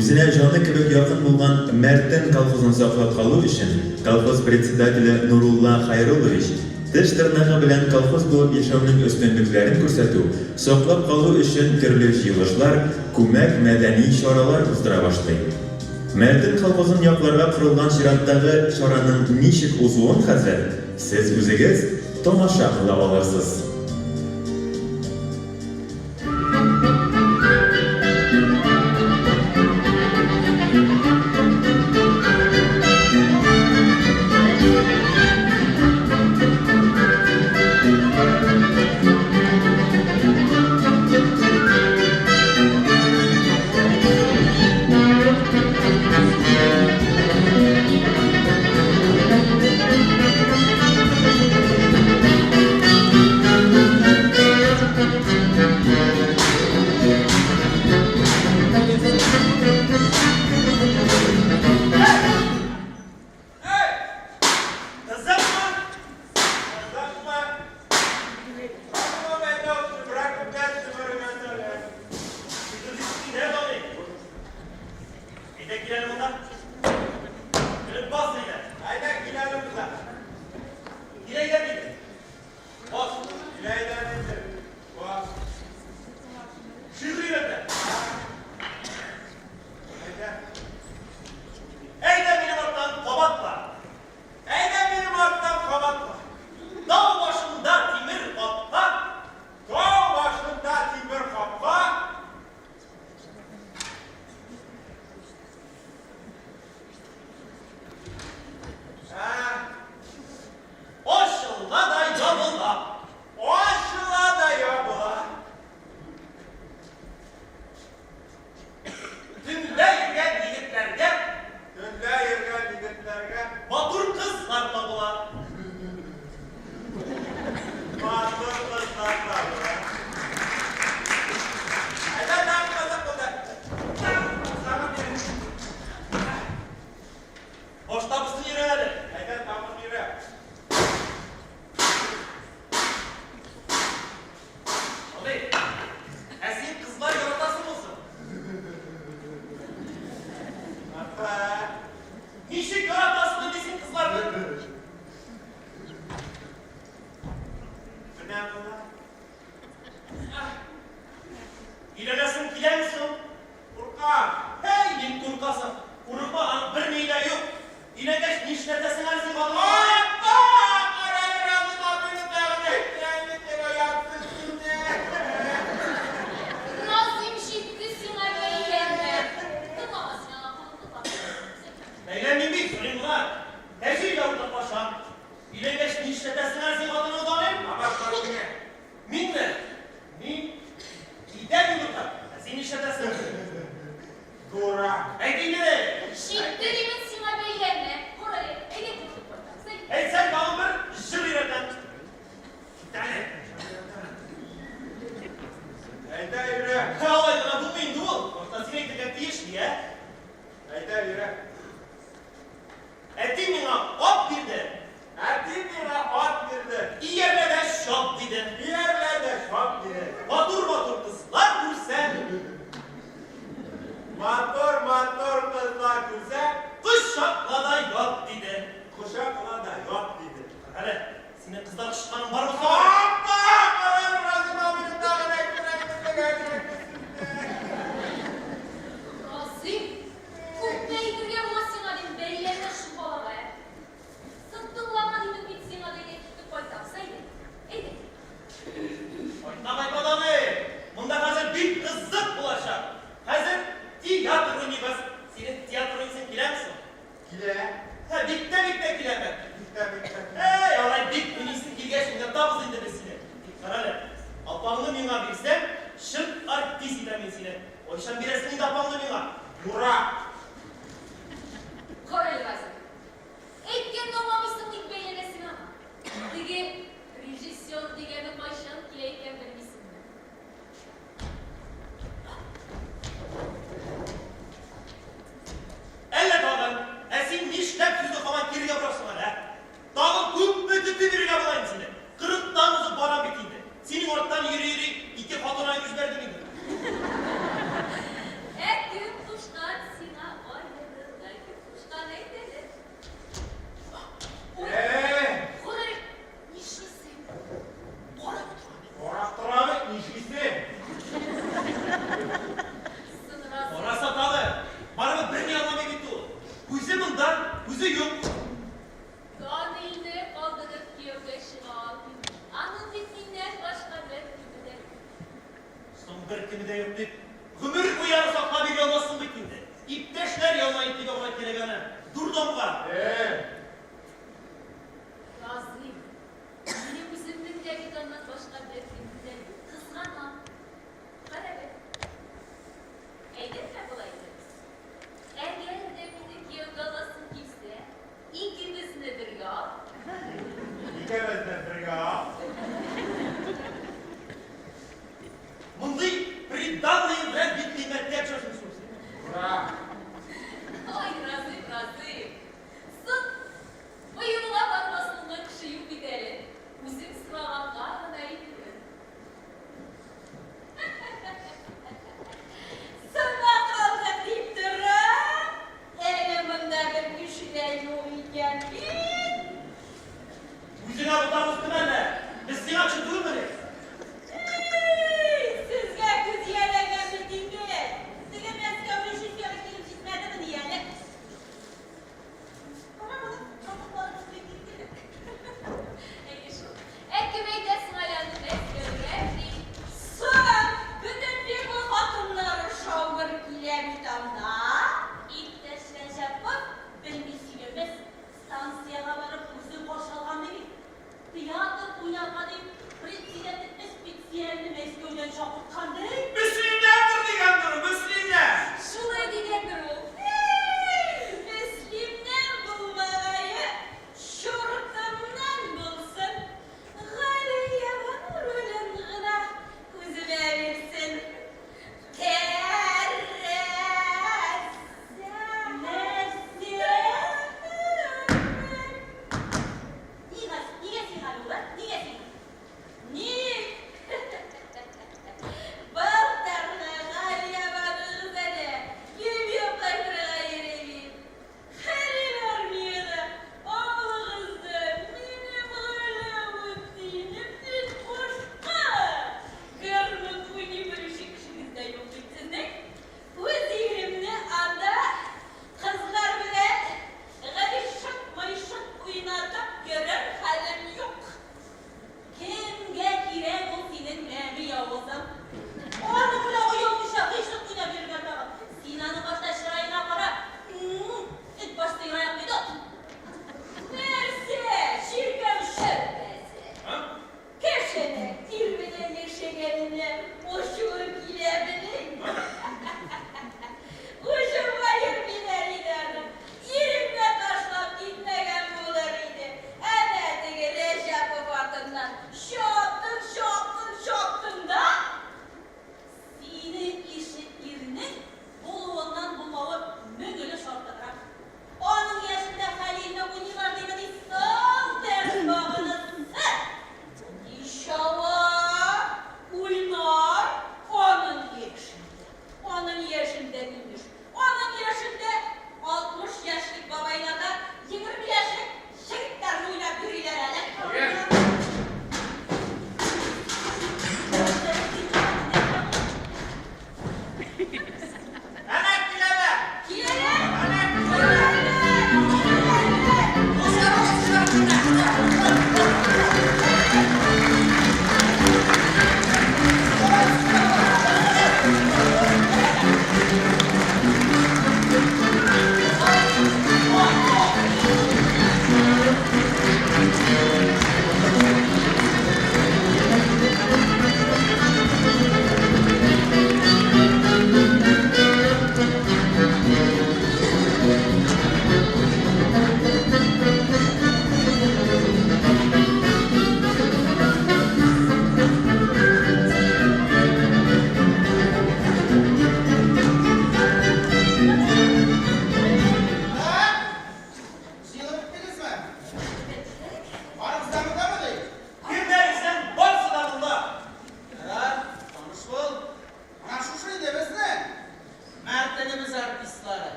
Үзенә җаны кебек якын булган Мәртән колхозын саклап калу өчен колхоз председателе Нурулла Хайруллович теш тырнагы белән колхоз булып яшәүнең өстенлекләрен күрсәтү, саклап калу өчен төрле җыелышлар, күмәк мәдәни чаралар уздыра башлый. Мәртән колхозын якларга корылган чираттагы чараның ничек узуын хәзер сез үзегез тамаша кыла алырсыз.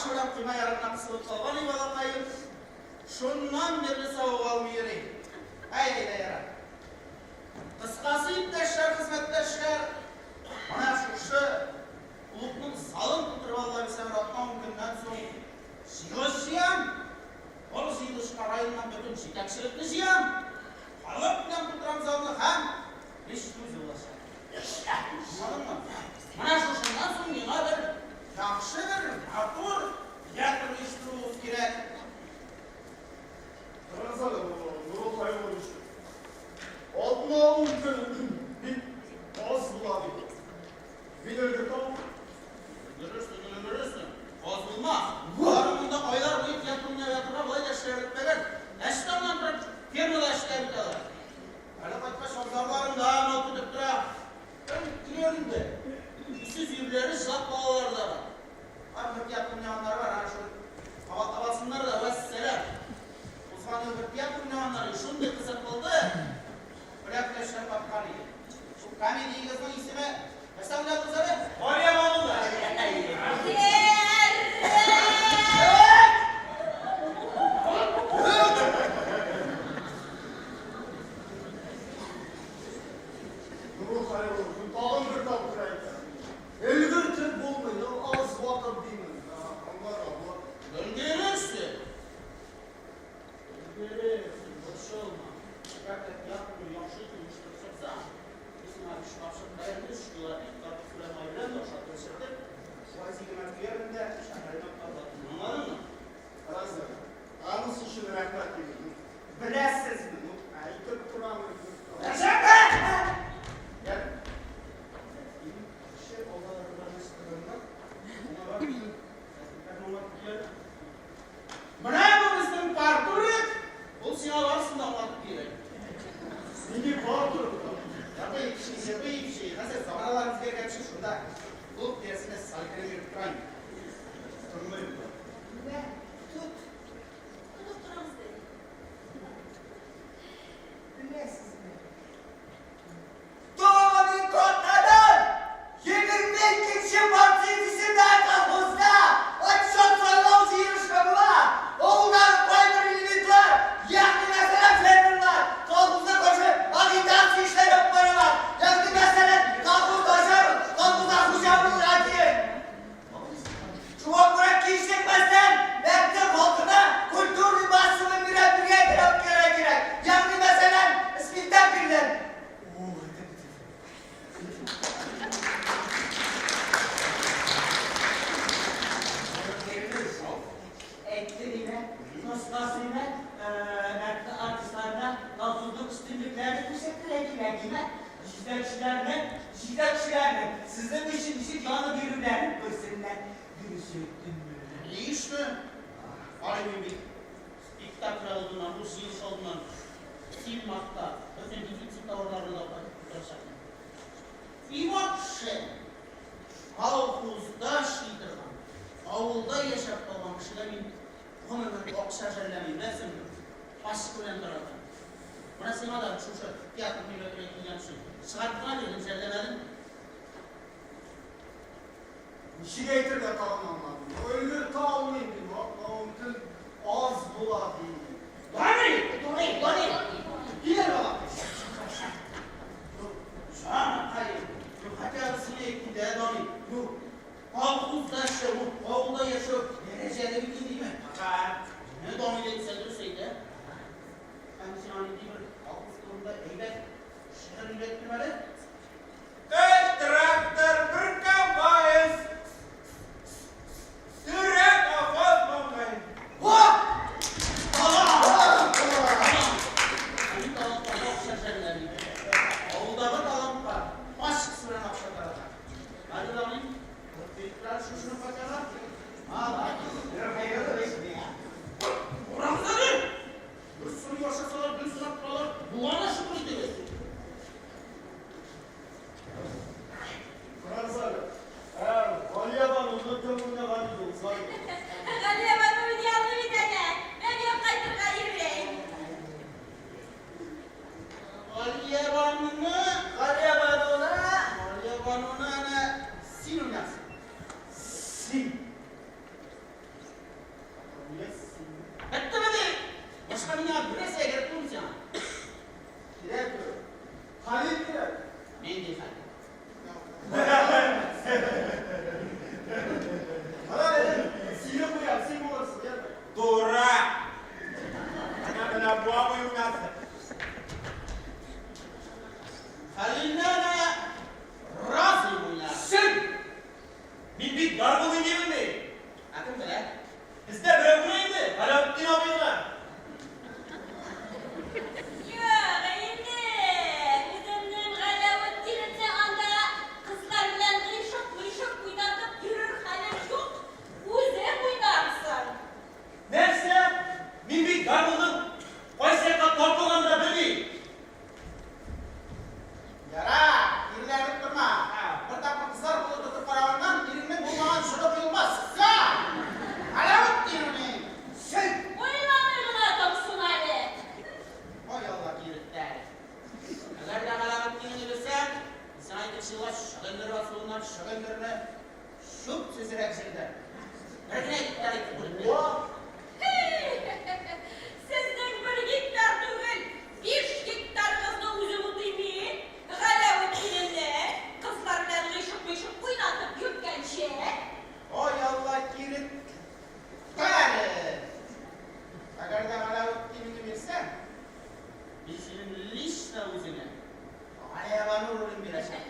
Ашырап қимай арғына қысылып қалған балақайым. Шуннан берлі сауық алмай ерейін. Әйдейді яра. Қысқасы иптәшшәр, қызметтәшшәр. Мана шушы ұлтның салын тұтырып алла бісәмір атмау күннен соң жиғыз жиям. Ол жиғызшқа райынан бүтін жетекшілікті жиям. Халық білен тұтырам залыны һәм ешті өзі олаша. Мана шушыннан соң неға бір жақшы бір атур театр ешті керек. Разалы Нұрыл Қайғыр үшін. Алтын алуын мен аз болады. Мен өлгір тауып. Görürsün. Az bulmaz. Varımında aylar boyu tiyatronu yatırma balayla şehretmeden eştamdan durup firmada işler bitalar. Öyle kaçma şanzarlarım daha not tutup dura. Ben biliyorum de. Üstsüz yürüleri şap bağlarlar. Artık tiyatronu yamanlar var. Hani şu havasınlar da vesselam. Uzman öbür tiyatronu yamanları şunu da kısa kıldı. Böyle arkadaşlar bakkanı. Şu komediyi yazma ismi mesela ne kızarı? Oraya mı oldu? Нұрыл Қайғыр үшін тағын бір тауып тұрайын. Өлгір тек болмайды, аз уақыт деймін. Gönderirsin. Boş olma. Fakat yapma, yaxşı konuştursa, bizim abi şu akşam dayanır, şular, kapı süremayla da şartlaşırdık. Vaziyetime yerinde şahane kaldım. Anladın mı? Razı. Anız için rəhmət deyim. Biləsiz mi? Aytıb turamın. Yaşa! Gel. Şey olanlardan istiyorlar. Ona bak. Ben ona biliyorum. Bravo bizim parturik. Bu sinavarsın da anlatıp gerek. Seni vardır. Yapayım bir şey. Nasıl zamanlarımız gereken şey şurada. Bu dersine saygı verip durayım. Tırmayın. Ve tut. Tutup duramız dedi. Bilmezsiniz mi? Doğanın kodladan 22. partisinde kalkızda akşam sallam sıyırışkamıla oğuldan koydur ilmitler yakni mesela fermirler kalkızda koşup agitasi işler yapmayı var yakni mesela kalkız koşarım kalkızda kuşamın ratiyen çuvak bırak ki işletmezsen bekle koltuğuna kultur basımı mürebbiye gerek yakni mesela spektaküller Ekleriyle, nostaljiyle, artistlerine, kalkındık üstünlüklerini teşekkür etkilerine, şiddet sizden işin canı birbirlerine gösterirler, yürüsüydüm böyle. İyi iş mi? Aynı bir spektakl olduğundan, bu sıyış olduğundan, film hatta, özel bütün tavırlarla da tutuşaklı. Bir vakşe, havuzda şidirgan, avulda yaşap olan kişilerin konunun okşar jellemeyi resim başkılandırıldı. Buna sema da şu tiyatro milletine yapsın. Şartına dedim jellemedim. Şigeytir de kalmamadım. Ölgür tağılmayın. Onun az buladı. Dani! Gidelim bak. Şahane hayır. Hadi arasını ekti de Dani. Havuzda yaşıyor, havuzda yaşıyor. Derecede bir değil mi? Fakat ne Dani dedi sen dursaydı. Kendisi hani değil mi? Havuz durumda eylek. Şehir üretmeli. Traktör bir kafayız. Sürek afaz bakmayın. Hop! Hani talatlar yok şaşırlarıydı. Havuzda bir talant var. Başka süren akşatlar. Hadi Dani. Tekrar şu şunu bakalım. Hadi. Bırakın! Bir sürü yaşasalar, bir sürü atmalar. Bu ana şükür edildi. Razı. şup sözürek şeyler. Bırakın ekipler ekip. Vah! Sizden bir gittar değil, bir gittar kızla uzumu değil mi? Galavettin'le kızlarla ışık oynatıp yürürken şey. Oy Allah kirin. Bari. Agar da Galavettin'i bilsen, bizim lişna uzine. Ayabanı vururum bir aşağı.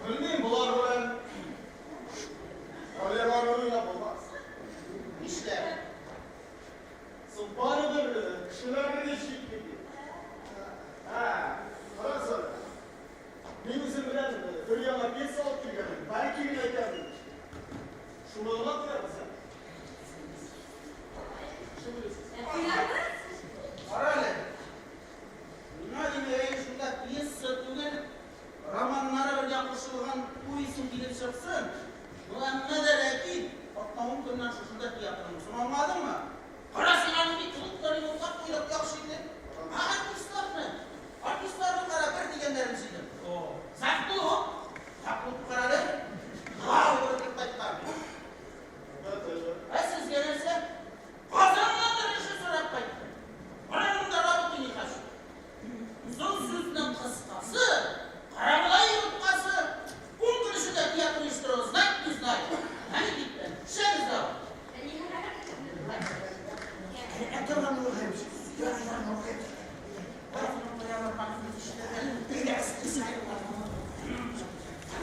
Bilmeyim bular böyle. Öyle var öyle yapılmaz. İşte. Sımparıdır, kişiler değişik gibi. Ha, bana söyle. Bizim bilen Hülya'na bir saat tükelim. Belki bile geldim. Şunu anlat ver bize. Şu bilirsin. Arale. Madem öyle şunda piyes satılır, romanlara bir yaklaşılgan bu isim bilip çıksın. Ulan ne der ki? Patlamın kırından şuşunda fiyatlanmışsın, anladın mı? Parası yani bir kılıkları yoldak koyup yakışıydı. Artistler mi? Artistlerin beraber diyenlerimizdi. Saklı o. Saklı bu kararı. Haa, öğretip kayıtlar. Evet, evet. Siz gelirse, kazanmadır işi sorak kayıtlar. Oranın da rabıtını yıkaşır. Uzun sözden kıskası, karabalayı yutkası, un kırışı da tiyatro işleri znayt mı znayt? Hani gitti, şeriz de var.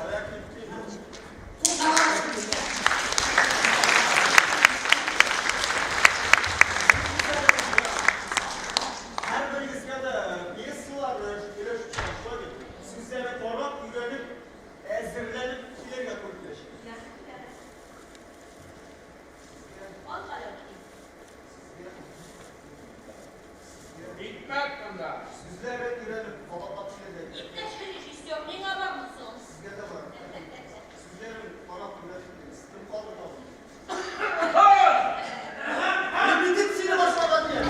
Ayak gitti. Her birinizde de bir sular güreş çalışıyor. Sizlere torbat güvenip, ezberlenip ileri yapılıyor. Hikmet bunda. Sizlere güvenip, torbat ileri. Sizlere de var. Sizlerin torbat güvenip, sıkıntı kalmıyor. Bir bitik seni başlamak diye.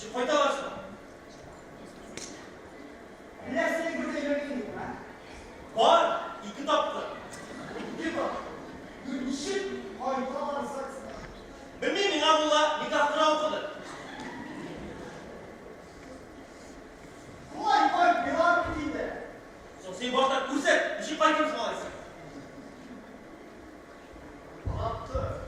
Şu koytalaşma. Bilersene burada yöneteyim ha. Var. İki taptı. Bir bak. Gülüşün haytalarsaksın. Bilmeyeyim ya bunlar nikah kıra okudu. Vay vay devam edeyim de. Sosyayı başlar kurset. Bir şey paylaşım sağlaysın. Attı.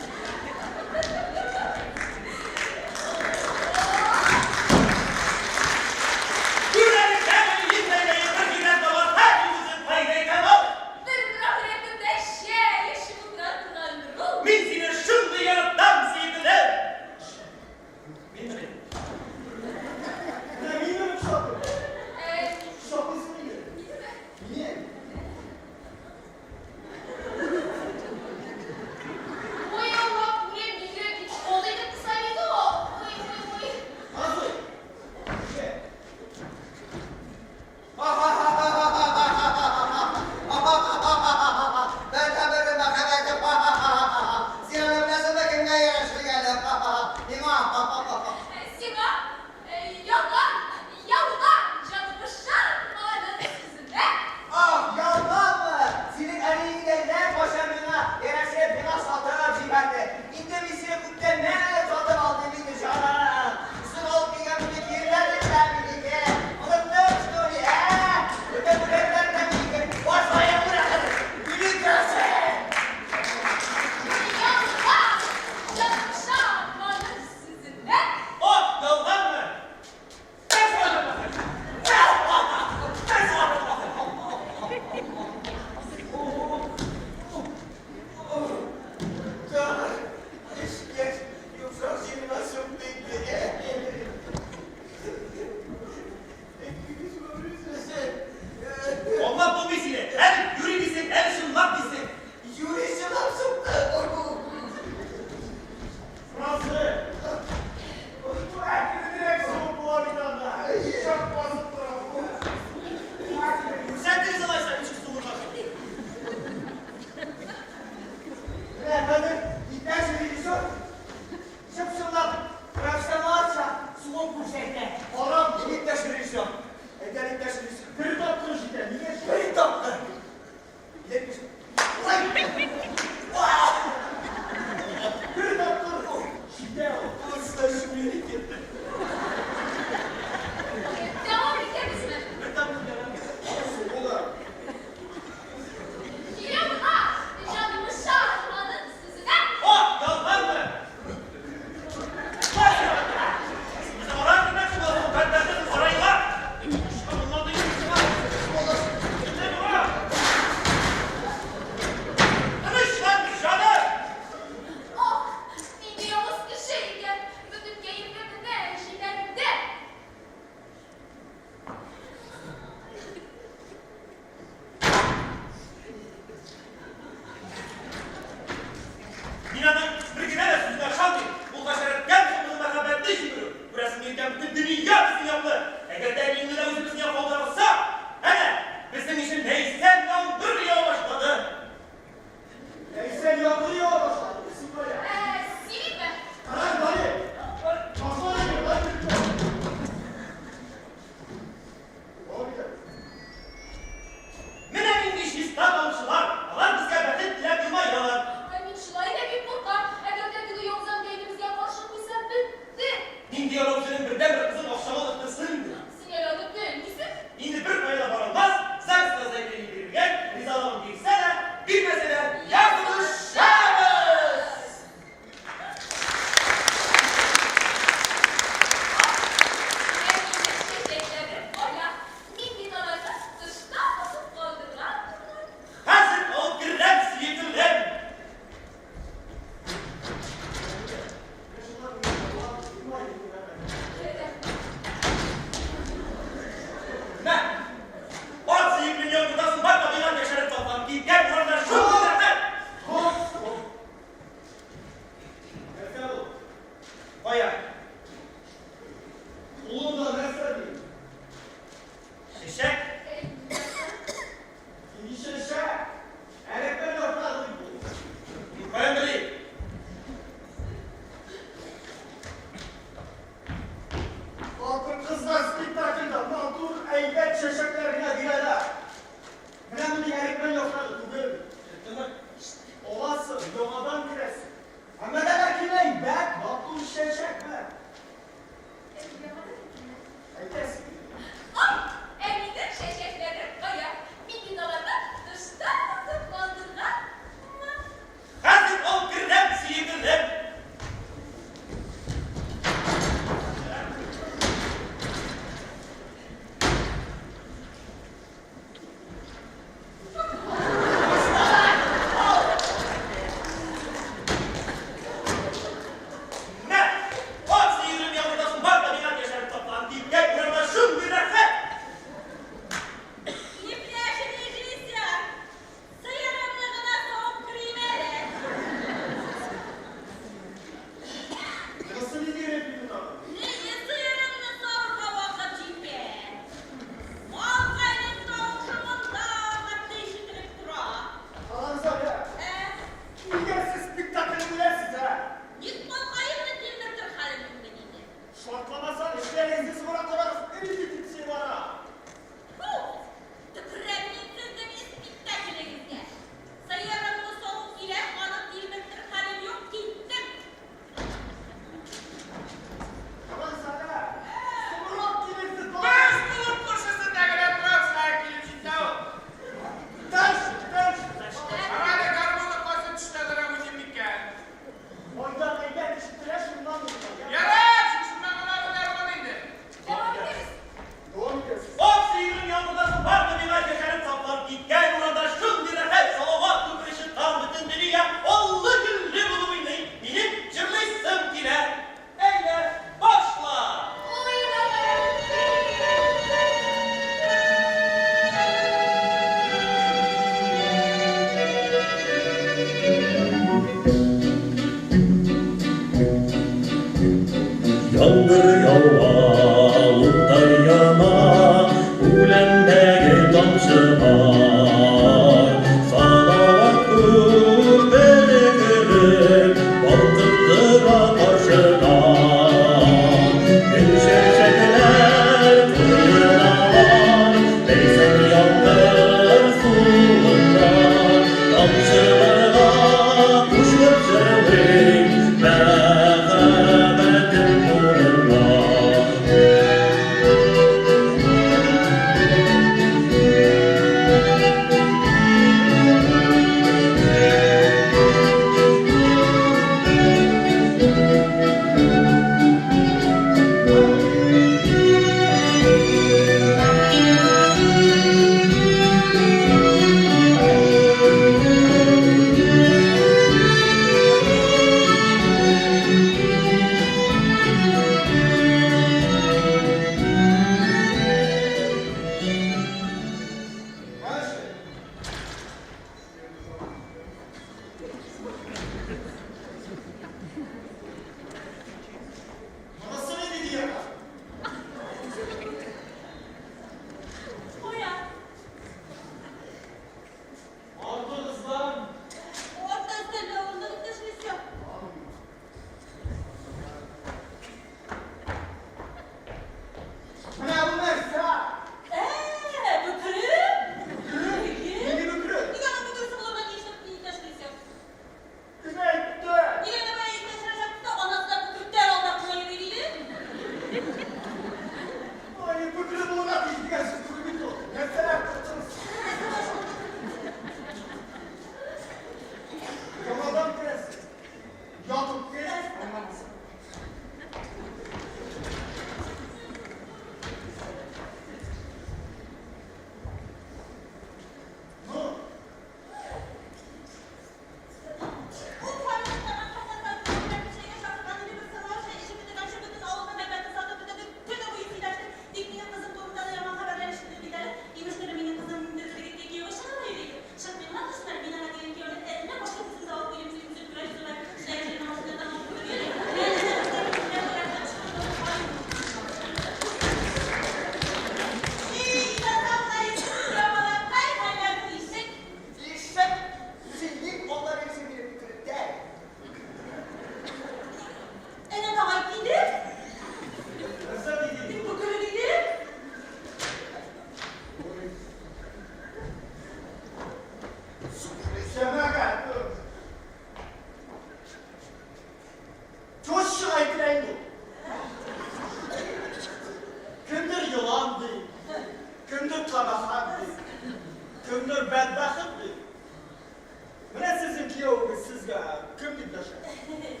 sizga kim deb tashladi? Kendiyim.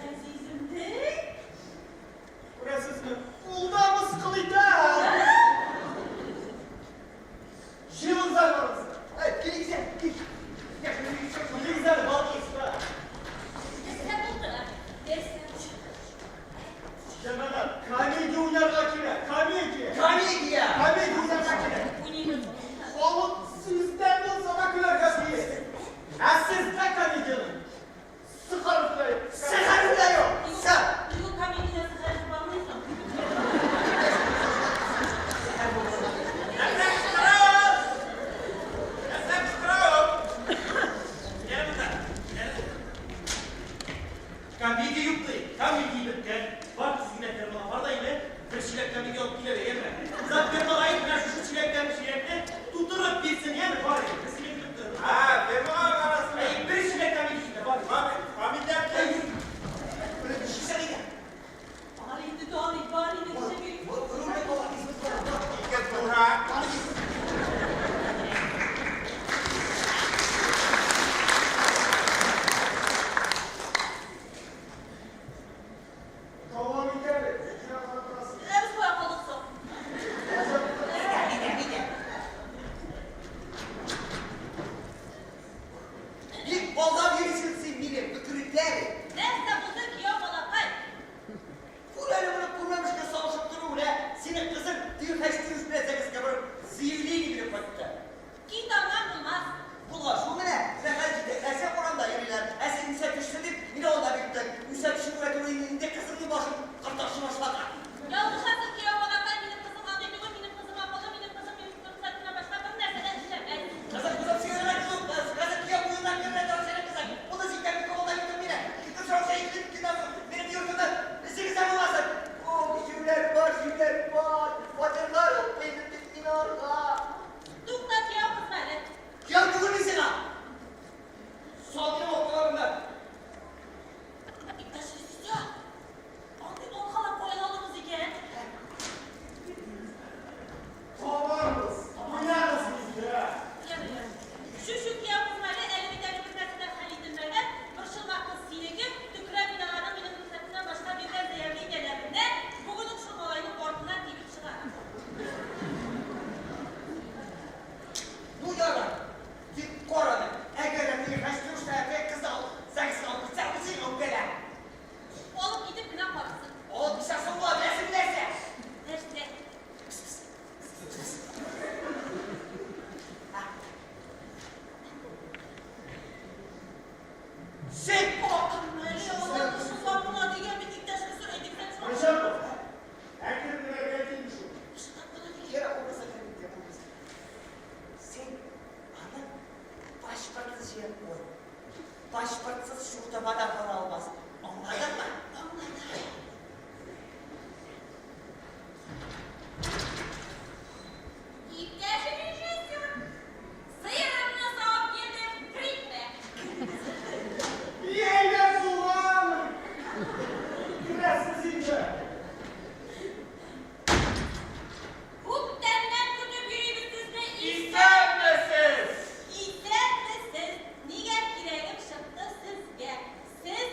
Azizimdek. Ko'rasizmi? Uldamiz qiliydi. Shivizlar borasiz. Ay, kelingizlar. Kelingizlar, borasizlar. Nesta bo'ldi? Nesta. Jamalar, komediya o'ynarlar kerak. Komediya. Komediya. Komediya o'ynarlar kerak. O'ynaymiz. Oğlum sizden de sabahlar gazeteye. Sizde komedyanın. Sıkarıflar yok. Sıkarıflar yok. Sen. Yok komediya sıkarıp bağlıysan. Komediya yuptu. Komediya bitken. Var sizin ekranına var da yine. Bir çilek komediya olup gider yeme. Zaten bana ait ben şu çilekten bir çilekte tutturup bilsin yeme var ya. Kesinlikle yuptu. Ha, fermuar arasında. Bir çilek komediya var. Komedya Böyle bir şey söyle. Bağlıydı doğalıydı. Bağlıydı. Bir şey bir. Ruhuna kola bizim kola. İlket Burhan. Tamam gidelim. Biz koyak olursa. Bir bozar yürüsün biri. Bıkırıklar. Nesta buldu ki yok ola kay. Ulan bunu kurmamış ki savaşıp durur ulan. Senin kızın diyor kaçtı üstüne sekiz kabır. Zivliği gibi patta. Gitandan bulmaz. Bunlar şu mu ne? Ne kadar ciddi. Esef oranda yürüyorlar. Esef müsait düştürdük. Yine onda bitti. Müsait düştürdük. Ünde kızını başım. Kardeşim başladı. Yanlış hatır ki yok ola kay. Benim kızım aldıydı. Benim kızım almalı. Benim kızım benim kızım saçına başladım. Nereden düşer? Kızım sigara kızım. Kızım ki yapıyorlar. Görünen de senin kızım. O da zikten bir kovalda gittim yine. Gittim sonra şey gittim. Benim diyorsun da. Sekiz sen olmazsın. Şivler var. Şivler var. Vatanlar yok. Benim bitkin orada. Dukla ki yok kızları. Ya bugün misin ha? Salgın oklarında. İktaşırız ya. Andı on kalan koyalımız iken. Tamamız. Oynarız ya. Şu kıyafetlerle elimi bitmesinden halledilmeden başılmak kısıyla tüküre binaların benim kısmetinden başka bir de değerli geleninde bugünün şu olayının ortadan gidip çıkar. Bu yalan. Git korona. Eğer bir kaçtırmış tarafı kız al. Sen al. Sen misin o bela? Oğlum gidip günah baksın. O bir şahsın bu adresi bilirse. Neyse. Sen Nereye oğlum ısınlar buna diye bir diktaş kısır edikten sonra. Yaşar bu. Herkes buraya gelmiş o. bir kere olmasa kendin yapamazsın. Sen anladın. Başpartsız şey yapma. Başpartsız şurada bana para almaz. Anladın mı? Anladım. İptaşın işi yok. Sıyırımla sağıp yedim. Kritme. Yeğler kulağım. Gülersiz ince. Huk denilen kötü birimiz İster misiniz? İster misiniz? Niye girelim çıktı sizge? Siz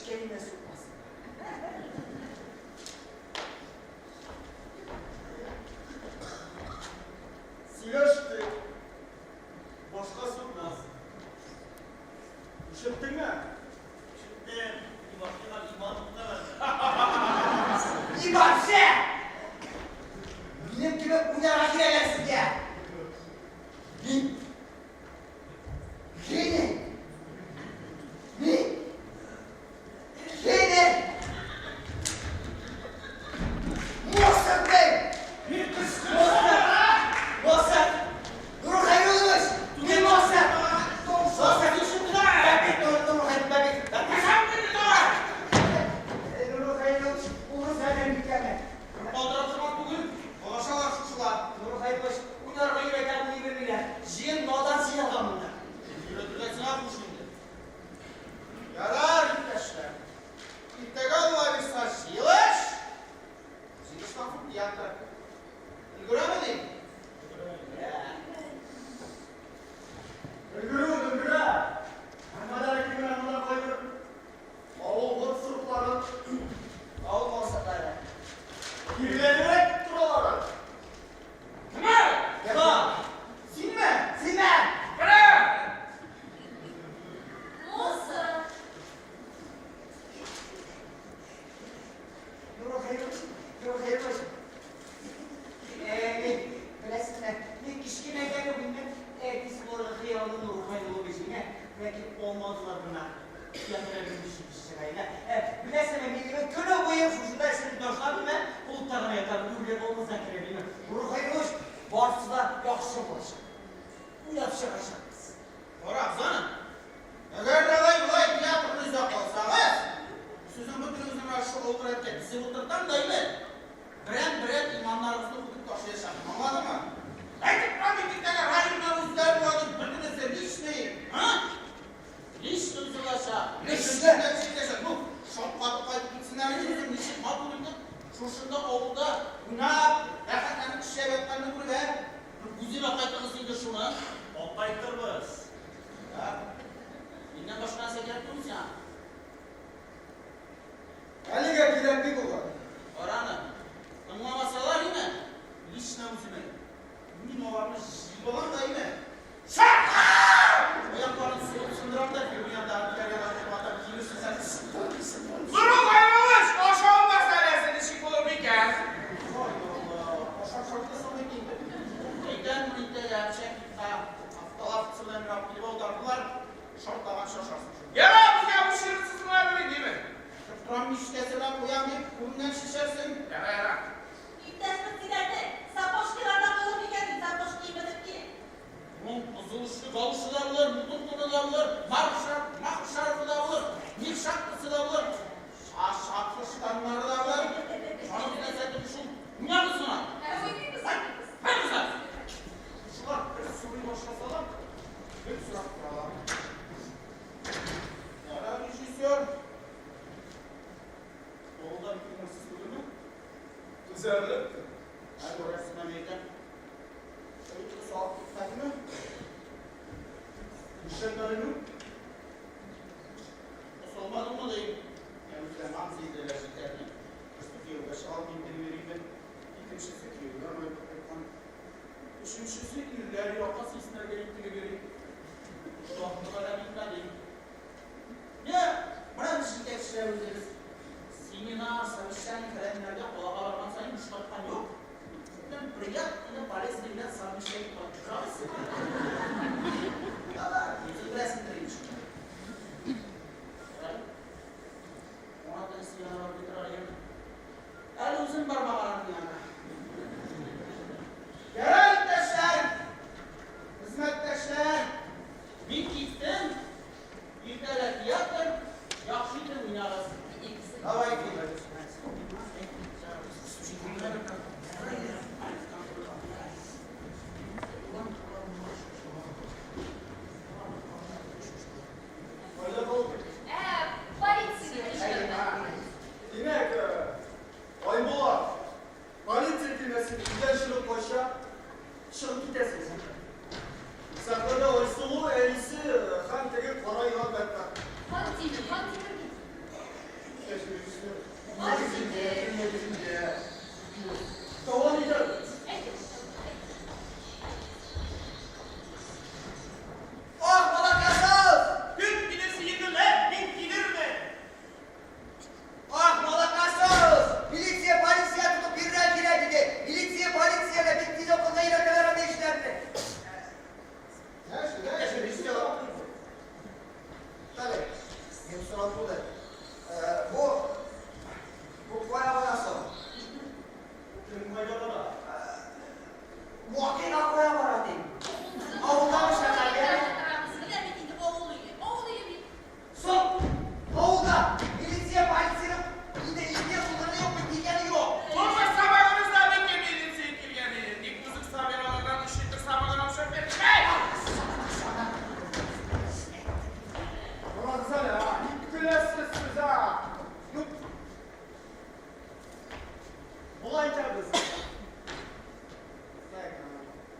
şikayetine sokmasın. Sileşti. Başka sokmaz. İşittin mi? Şimdi bir başka imanımda var. İmamse! Benim gibi uyara girersin diye. Yeni! Muhsin Bey! Muhsin! Dur hayırlıymış! Ne Muhsin? Muhsin düşündün ha? Bebek dur bebek. Kaçan beni daha! Dur hayırlıymış. Uğur zaten mükemmel. Kaldırıcımak bugün. Dolaşalar şuşular. Dur hayırlıymış. Bunlar da yürekler bunu birbirine. Jiyin nodan siyadan bunlar. Yürütülesine yapmış şimdi. Yarar arkadaşlar. İttegal var bir saç yılış. Yılış kapıp diyaklar. Göremedim. Öldürü. Anmadan kimin anmadan koydur. Oğul sırıkları. Olmazsa da. Kirlenmek duraları. Yapma. Silme. Moça! Dur hayırlıymış. Bilesiniz mi? Bir kişine geliyor bilmem. Biz bu arada hıyalının ruhayla olabileceğine. Belki olmadılar buna. Yatırabilmiş bir sırayla. Bilesiniz mi? Bilmem. Günü boyu fuşunda esirip başlar bilmem. Bulutlarına yatar. Ürler olmazsa kere bilmem. Ruh hayırlıymış. Varsı da yakışı bulaşır. Yapışır aşağı. Orası hanım. Eğer kolay tiyatrunuz yapılsanız, sizin bütünüzün aşağı oturup sizi oturtan da ile birer imanlarınızı tutup taşıyacağım. Anladın mı? Ekipten gittiklerine hayırlarınızlar bu adım bütünüzü lişmeyin. Liş üzülaşa. Lişinden çekecek. Bu şoklat kayıp gitsinler yüzün lişin matulunda. Şurşunda oğulda günah, yakatlarını şebetlerini bulu ver. Güzime kayıtlıqısıydı şunu. Opaytırmız. Ya, bundan başka nasıl yaptınız ya? Aliga kiremlik olur. Oranı. Anlamasalar yine. Liş namusunu. Min ovarmış jibalan da yine. Ayaklarını sındıran da bir yanda diğer yana atar kilirsin sen. Durun kaybolmuş. Aşağı meselesini şıkılır bir kez. Hay Allah. Aşağı şarkı sana giydi. Neyden birlikte gerçek haftalar fıtsılarını Rabbini odardılar. Şartlamak şaşarsın. Ya biz ya bu şerefsiz muhabiri değil mi? Tutturan işkesinden uyan bir bundan şişersin. Yara. İptaşlık silerde, sapoşkilardan olur bir kendin, sapoşki yemedik ki. Bunun buzuluşlu kavuşu da bulur, mutluluğu da bulur, mahv şarfı da bulur, nil şarkısı da bulur, şarkı şıkanları da bulur. Şunu bir de sen de düşün. Bunlar mısın ha? Hadi sen. Şular bir soruyu başlasalım. Bir surat kuralım. Yara rejisör. Oğulda bir kırmızı olur mu? Güzel. Hadi orasına meydan. Öyle soğuk tutmak mı? Nişanlarını Nasıl olmadı mı diyeyim? Yani ben hamsi izleyelim. Sıkıyor, 5-6 bin vereyim ben. İkinci sıkıyor. Ben öyle bakıyorum. Üçüncüsü ileri yapması ister gerektiğini vereyim. Şu an bu kadar bilmem. Ya, bana bir şey geçirebiliriz. Seminar, sarışan, kalemlerde kolay varmazsan müştaktan yok. Ben priyak, yine Palestin'den sarmışlayıp bakacağız. Ya, yüzü resimleri için. Ona da isyanlar bir arayın. El uzun parmağlarının yanına. Yararlıktaşlar, hizmettaşlar, bir gittin, bir devlet yakın, yakşıdır minarası. Havayı kıymetli. öyle oldu. Demek Aybola politsiya kelimesini güzel şırıp koşa çıkıp gidesiniz. Saklarda oysuğu elisi hem teki parayı al bekler. Ah, Malakasız! Hüp bilirsin yıkırlar, bin bilir mi? Ah, Malakasız! Militsiye, polisiye tutup birden girdi. Militsiye, polisiye bitti okulda yine kadar ateşlendi. Tabii. Benim sorum bu da. Bu koyama nasıl? Muhakkak koyama hadi. Avulda mı şaka gel? Son. Avulda. Militsiye, polisiye yine ilgiye kullanıyor mu? Bilgeni yok. Olmaz sabahınızda beklemeyin sevgili yani. İlk müzik sabahlarından ışıktır sabahlarından şöyle. Hey! Ulan sana ha, ilk klasısınız ha. Olay kağıdısı.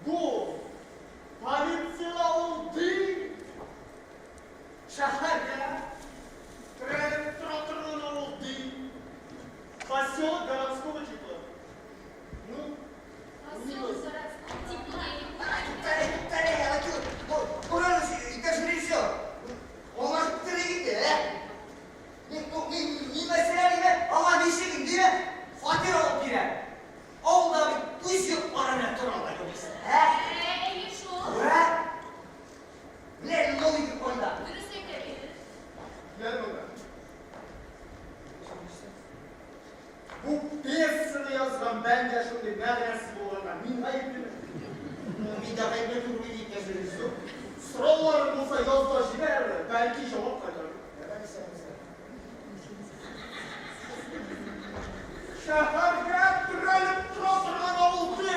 Bu polisiyalı değil. Şehirde tren trotto'nun olduğu поселок городского типа. Ну, Buranın İktaş'ın rejisör. Onlar tıra gitti he. Ni mesele ne? Ama ne işe gitti he? Fatih olup girer. Oldu abi. Bu iş yok. Arana turalda yoksa. He? Ura? Ne oluyor bu konuda? gel bana. Bu piyesini yazgan bence şimdi neresi bu olan? Nihayet değil mi? Bir daha ben de turbi İktaş'ın rejisör. Sıralarım olsa yazda jiber, belki cevap kaçar. Şehirde tren trotto'nun olduğu.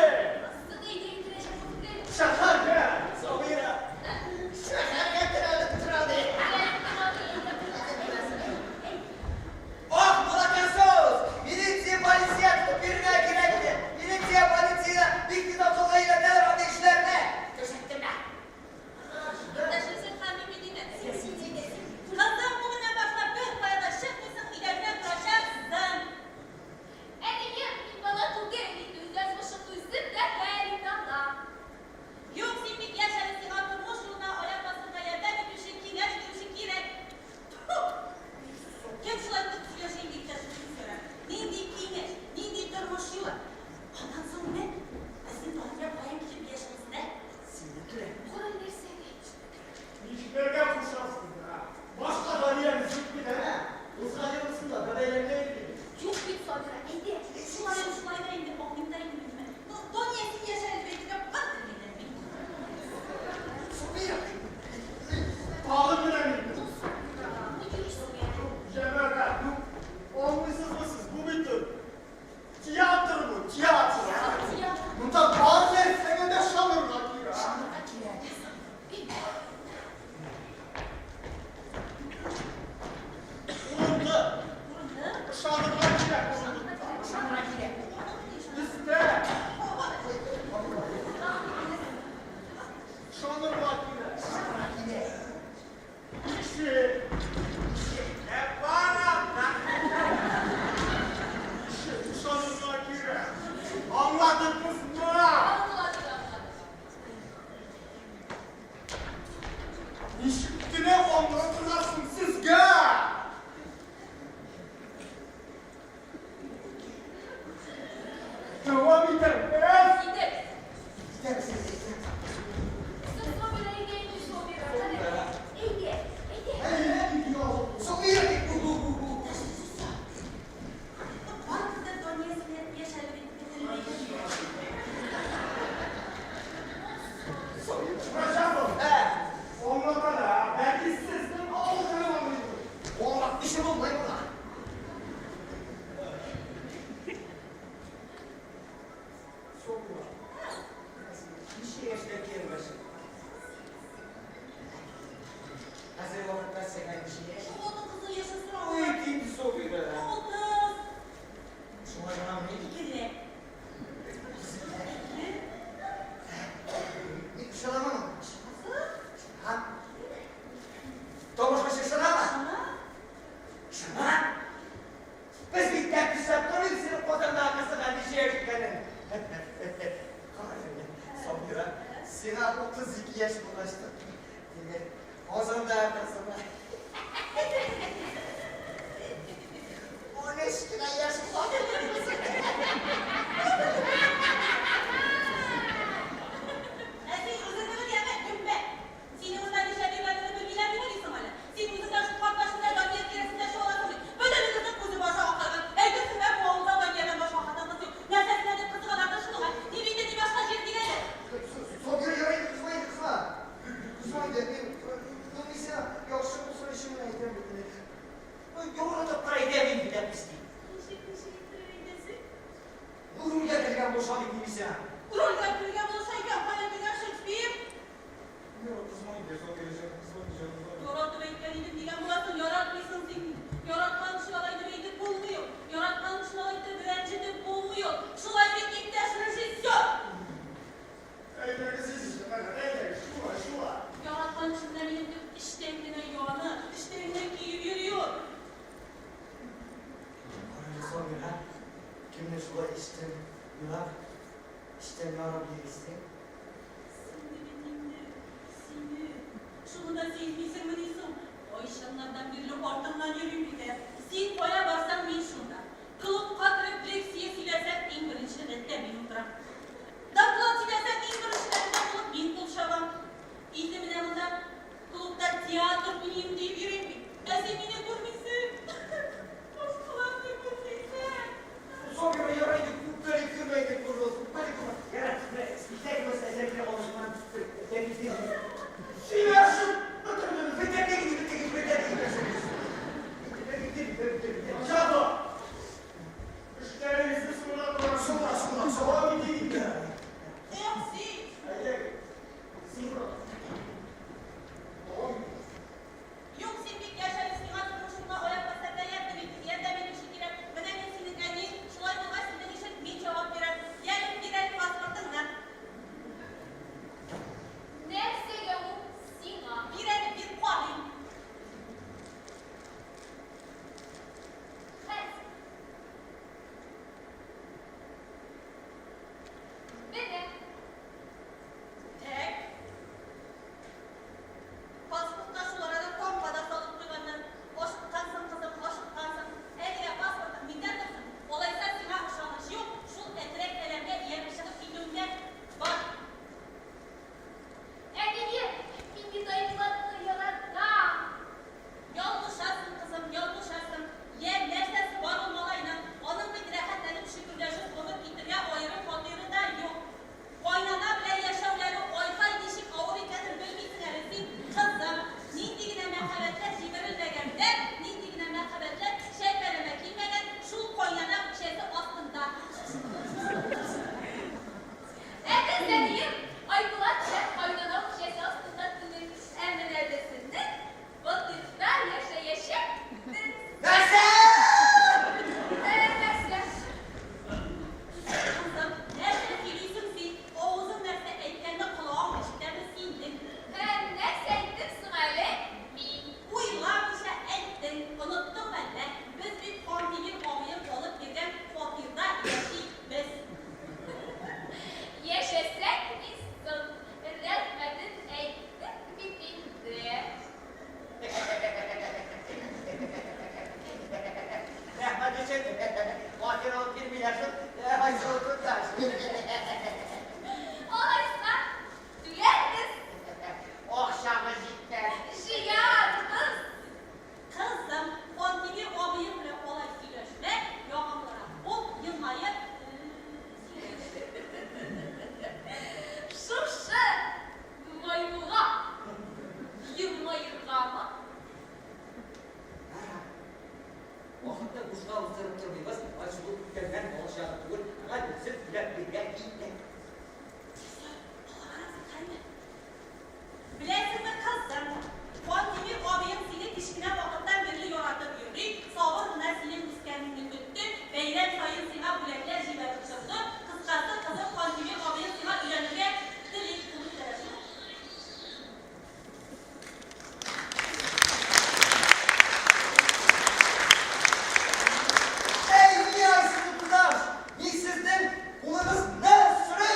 Şehirde. Sabira. Şehirde tren trotto'nun. Ah, Malakasız! Militsiye, polisiye tutup birine girdi. Militsiye, polisiye bitti okulda kadar ateşlerine. Teşekkür ederim. Kızım bugüne başla bir paylaşıp mısın ilerine bırakırsın. Şurada içtim. Yular. İşte yarabilirsin. Şunu da sen bilsin mi diyorsun? O işlemlerden biri ortamdan yürüyüp gider. Sen koya varsan ben şunda. Kılıp katırıp direksiye silesen en birinci reddemiyorum duram. Daklat silesen en birinci reddem olup bin buluşamam. İzlemine bundan klubda tiyatro bileyim deyip yürüyüp esemine görmüşsün. Hoş kulağını görmüşsün. Sonra yaraydık. Böyle kırmaydık burada olsun. Böyle kırmaydık. Yaratık ve tek meselekle oluşman. Temizliğin. Siyarsın. Fethed'e gidip Fethed'e gidiyorsunuz. Şato! Müşterinizi sonra sonra sonra bir değil ya. Merci. Hayır. Sonra. Tamam. Yok sen bir yaşarı sigatı boşluğuna oyak basarda yardım ettin. Yardım edin şekilde. Önemli senin elin. Şulay bulmaz sizden işin bir cevap veren. Yarın girer pasportınla. Neyse yahu Sina. Bir el bir kualim. Pes. Beni Tek. Pasportta şulara da kompada salıp duranın. Hoşluk kansın kızım, hoşluk kansın. Eline pasportta minder dursun. Olaysa silah uşanışı yok. Şul etrek elemde yermişini filmde var. erkeği bir zayıflattı yalanla. Yolmuşasın kızım, yolmuşasın. Yer nersesi var olmalayla. Onun bir rahatlanıp şükürleşip onu itiriyor, oyunu konuyu da yok. Oynana bile yaşavları oykay dişik avur ikedir bilmişsin erisin. Kızım, nindigine merhabetle cibirilmegenler, nindigine merhabetle şey vereme kilmegen, şu Konya'da şeysi aslında. Evde dediğim Aybulatça oynanan şeysi aslında tünür emrin evdesinde. Vakıfta yaşa. Nasıl? Mesela. Kızım, nerede geliyorsun sen? Oğuz'un nerede eklerine kulağım eşitlerini sildin. Neyse ettim Sıma'yla. Uylar bir şey ettin, unuttum ben de. Biz bir kontinir oğuyup olup girden fakirde yaşayıp biz. Yaşasak mısın? Resmedin ettin bitindi. Rahmet için. Vakir olup 1 milyarın. Hayır otur da. Oysa duyarız. Akşamı cidden. Şiyarımız. Kızım, kontinir oğuyumla olay silöşme, yoğunlara bu yılmayı Şuşa. Maymuğa. Yılmayırgama. Vakitte kuşlar ısırıp durmayız. Açılıp gelmen olacak olur. Hadi sırf bilen iyiyle. Bilesin mi kızım? Kontinir oğuyum seni dişkine vakıftan birli yoratıp yürü, savur buna senin miskenliğini güttü, beyrem sayın sina bülekler jibe tutuldu, kıskası kızım kontinir oğuyum sina ülenirge dilik kulu tarafı. Ey niyaysız kızlar! Biz sizden kulağınız ne süre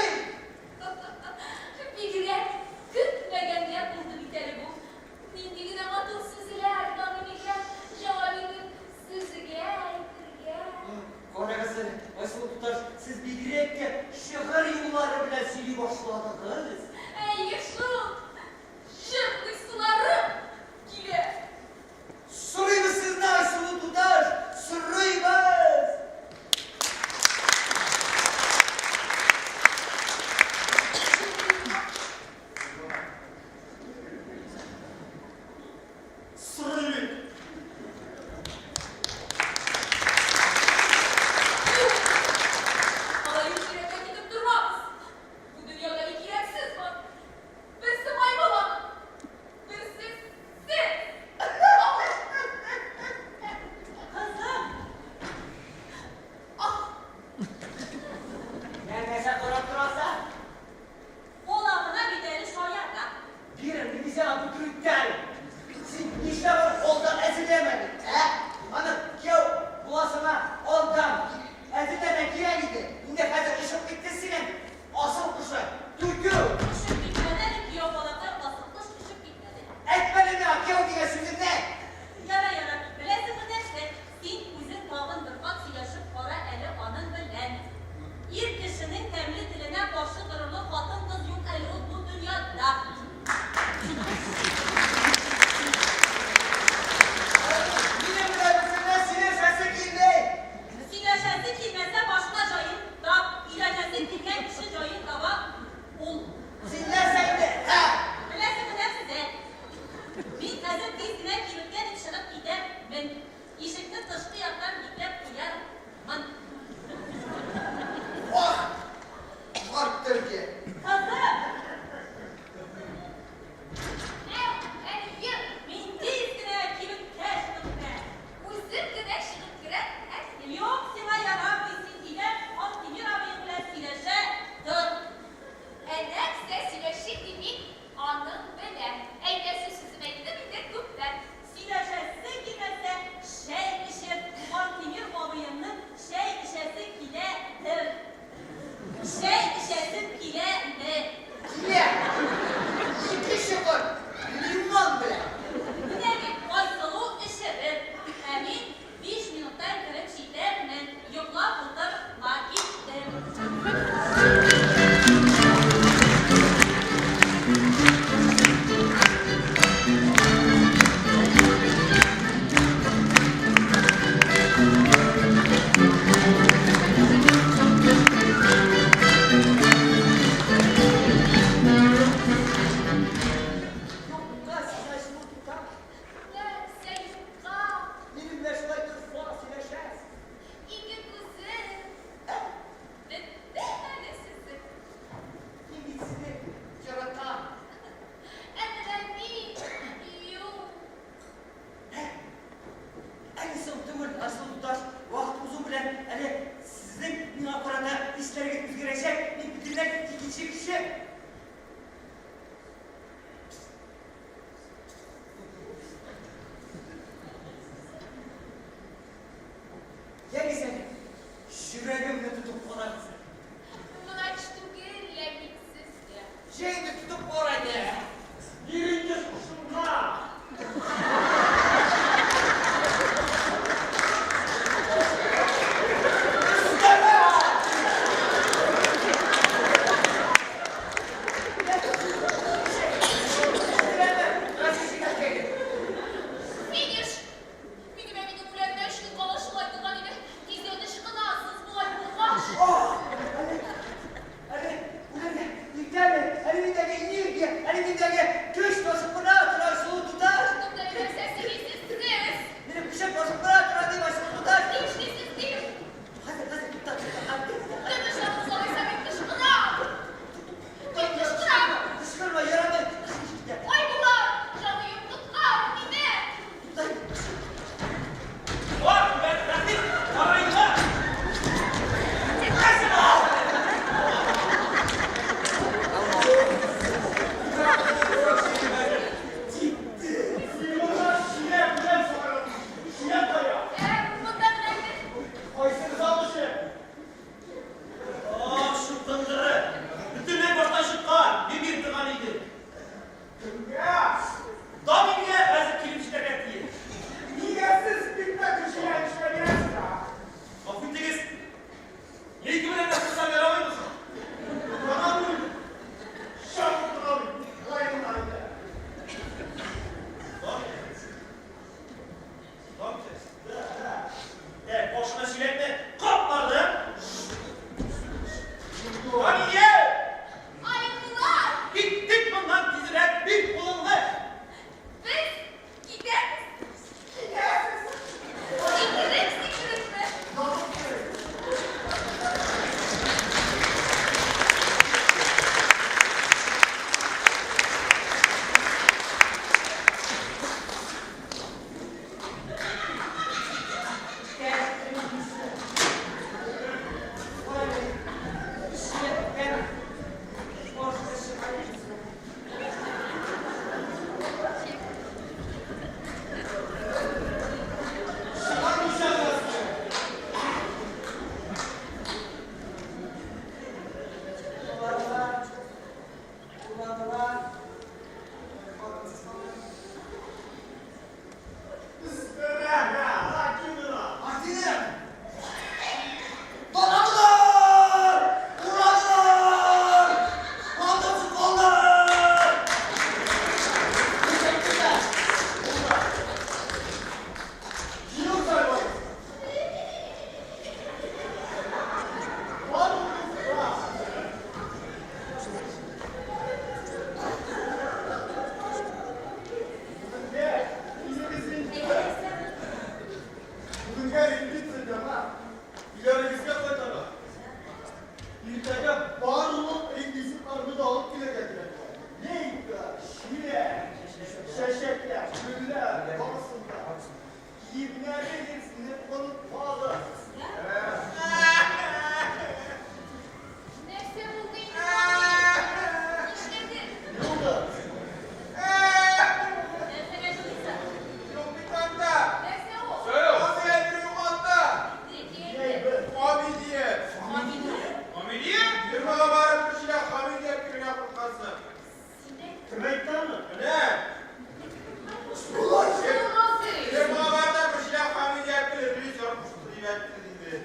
Güngerin bitirdim ha. İlerimizde koydalar. İltege bağırılıp eğitim karnı da alıp bile geldiler. Neydi? Şile, şeşekler, güller, babasında. Yibnerde gerisinde olup bağlı. Neyse bu değil. İşledir. Ne oldu? Neyse ne çocuksa. Yok bir tane daha. Neyse o. Söyle. Abi elini yukarıda. Ney be? Hamidiyye. Hamidiyye? Bir bana bağırıp bir şeyler Hamidiyye birine kurtarsın. Tümekten mi? Ne? Ulan Bir Nasıl? bana bağırıp bir şeyler Hamidiyye bilir. Bir yormuştur gibi.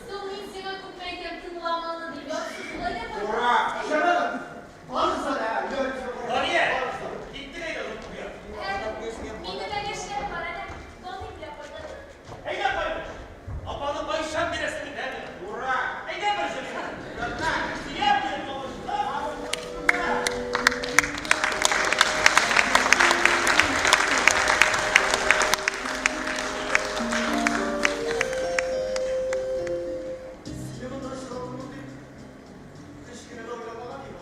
Sılıyım seni tutmayken tınlamanı biliyorsun. Öyle mi? Ora. Şöyle bağlı sana ya. Daniye. Gitti neydi oğlum bu ya? Mini de geçler var hele. Donu bile koydu. Hey ne koymuş? Apanın bayışan biresini nerede? Ora. Hey ne yapıyorsun? Yapma. Niye yapıyorsun oğlum? Sinema taşı kapımı bir kış günü de oynamana değil mi?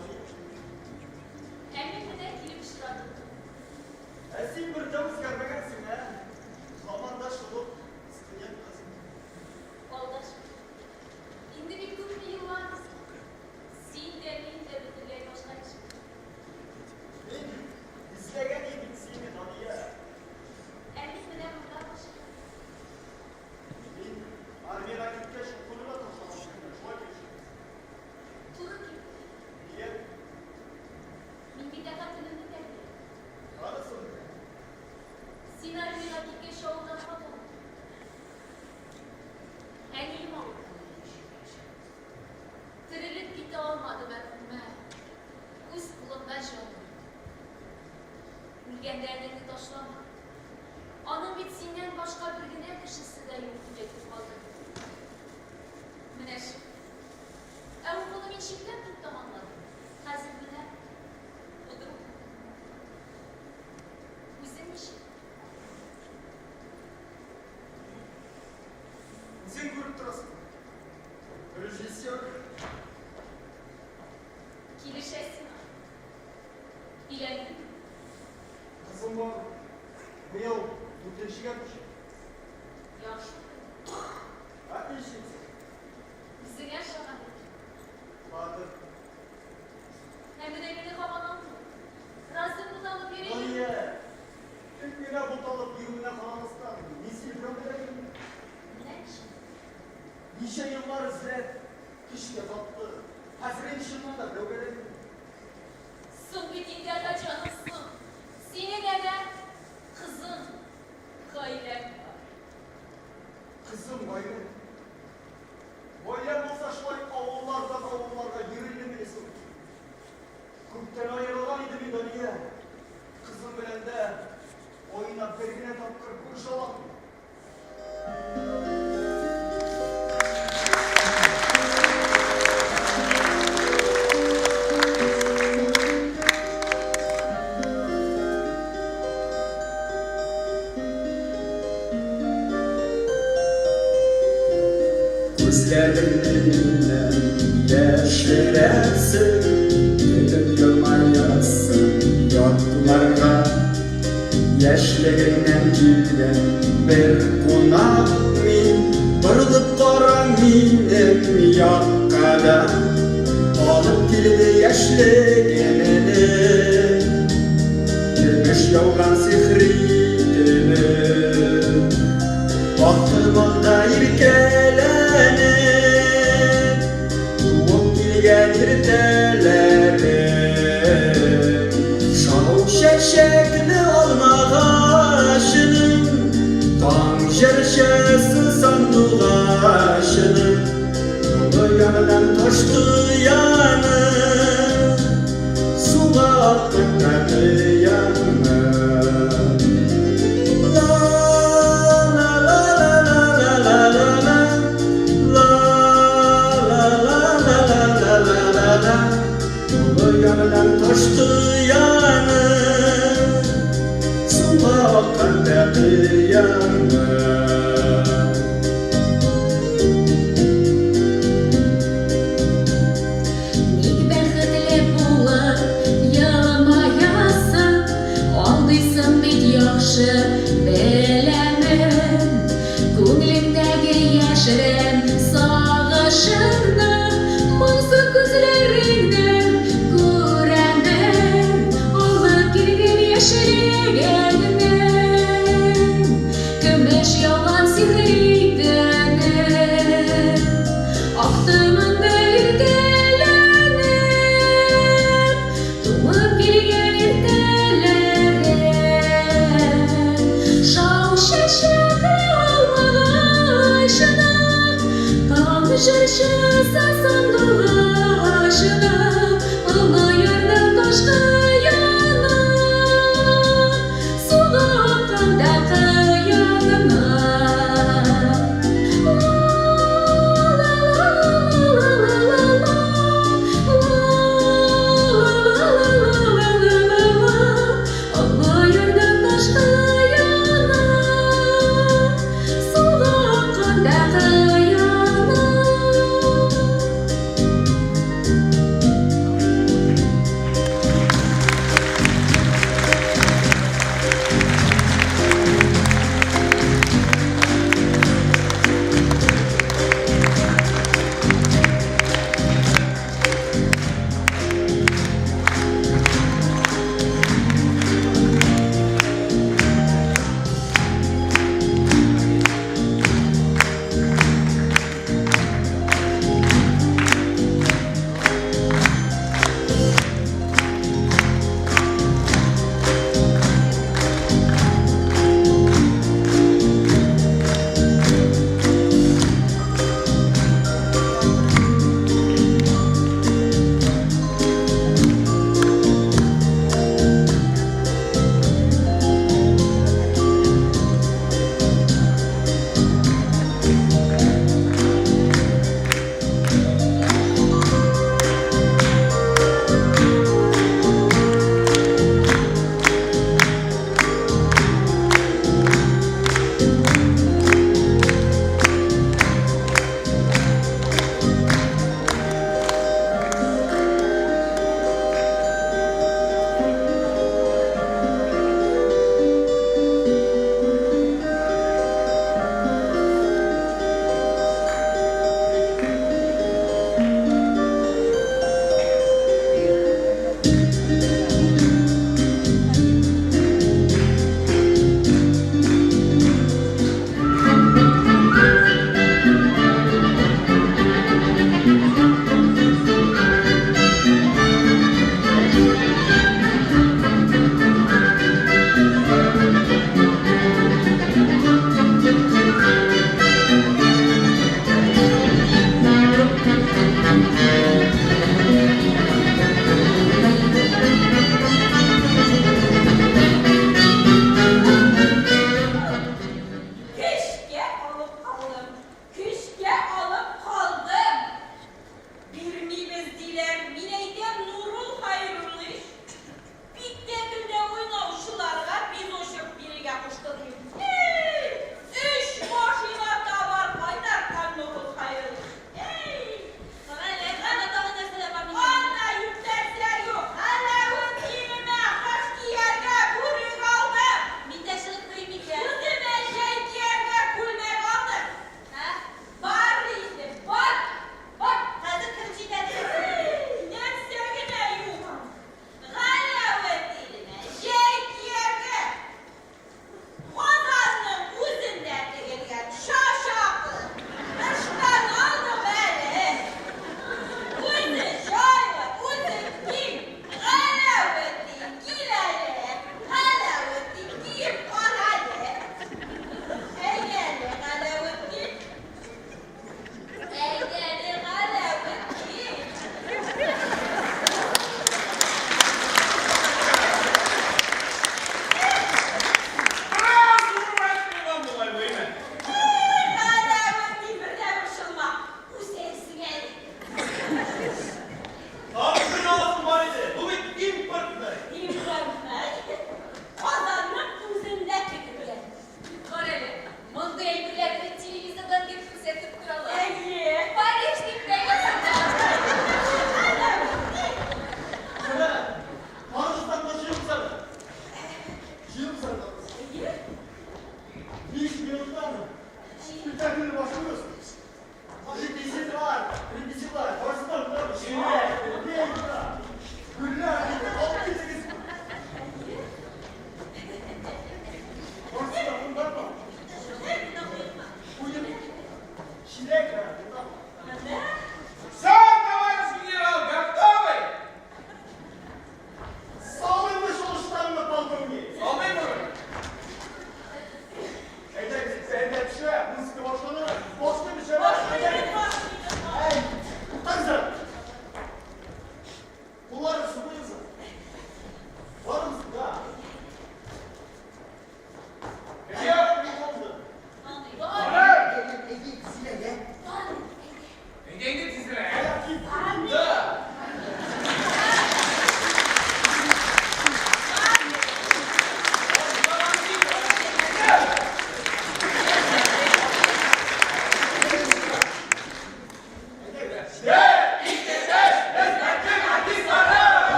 Emin mi de kilim şıradı. Esin bir camız gelmegensin ha. Zamandaş olup sıkıntı yapmasın. Oldaş. Şimdi bir kız bir yıl var mısın? Sin demin de bitirley başına çıktı. İzlegen iyi bitsin hadi ya. Emin mi de burada başına? Armiye vakitte şokuluna toplamışsın. Şöyle geçin. Turu kim? Niye? Min bir defa tınını derdi. Arasın. Sinar bir dakika şovda foto. En iyi mi oldu? Tırılıp gitti olmadı ben onunla. Üst kulumda şov. Ülgen derdini taşlama. Onun bitsinden başka bir güne kışısı da yoktu getirip aldı. Müneş. Ev okulum işimden tuttum anladım. Hazır güne. Odur mu? Bizim işim. Sen grup durasın. Rejisör. Kilişesin. Bilelim. Kızım var. Bu yıl bu teşvik etmiş. Yaxşı. Hadi işimiz. Bizi yaşamadı. Vardır. Hem de beni havadan mı? Razı budalı biri. Daniye. Tek güne butalıp bir güne kalanızdan. Nisil problemim. Ne iş? Nice yıllar izlet. Kış yapattı. Hazret işimden de problemim. Sın bitinde de canımsın. Senin eve kızın. Kaylem var. Kızım gayrı. Böyle olsa şöyle avullarda yürüyle bilirsin. Kurttan ayrılan idi bir dönüye. Kızım bilen de oyuna bergine tapkır kuruş olan. Gözlerinden yaşlarasın, gülüp yılmayasın yoklarga. Yaşlarından gülden bir konak min, bırılıp kara minim yakkada. Alıp kilidi yaşlagenini, gülmüş yavgan sihri dili. Aklımda irkelenip Tuğup bilgen irteleri Şav şeşekli olma ağaçının Tam jerşesi sandığı aşının Yolu yanından taştı yanı Suğa attık derdi yanı Yanından taştı yanı Suğa akan derdi yanı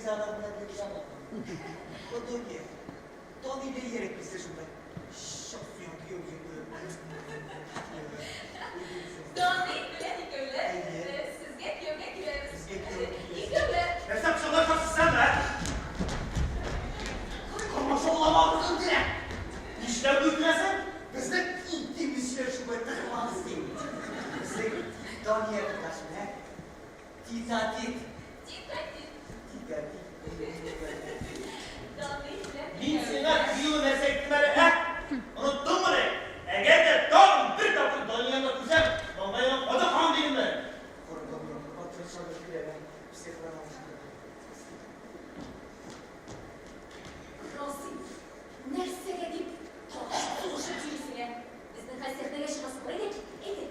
zamanla bir zaman. O dönüyor. Tony de yiyerek bize şurada. Şofyon diyor gibi. Dağını biledik öyle. Süzgeç gömlek güleriz. İlk öyle. Hesap şunlar kalsın sen be. Karmaşa olamazsın diye. İşler dökülesin. Biz de gittiğimiz şey şu böyle takılmamız değil. Biz de Tony'ye arkadaşım he. Titatit. Ciddi. Titatit. Dağını biledik. Minsinler kıyılı meslekleri he. Unuttun mu ne? Eğer de tam bir takım dönüyanla güzel. Dondayan o da kan değilim ben. Korktum yok. Otur çalış bile ben. Bir sefer almıştım. Rosi, nerse edip toşu tüysüne. Bizden Kayseri'de yaşaması var edik. Edik.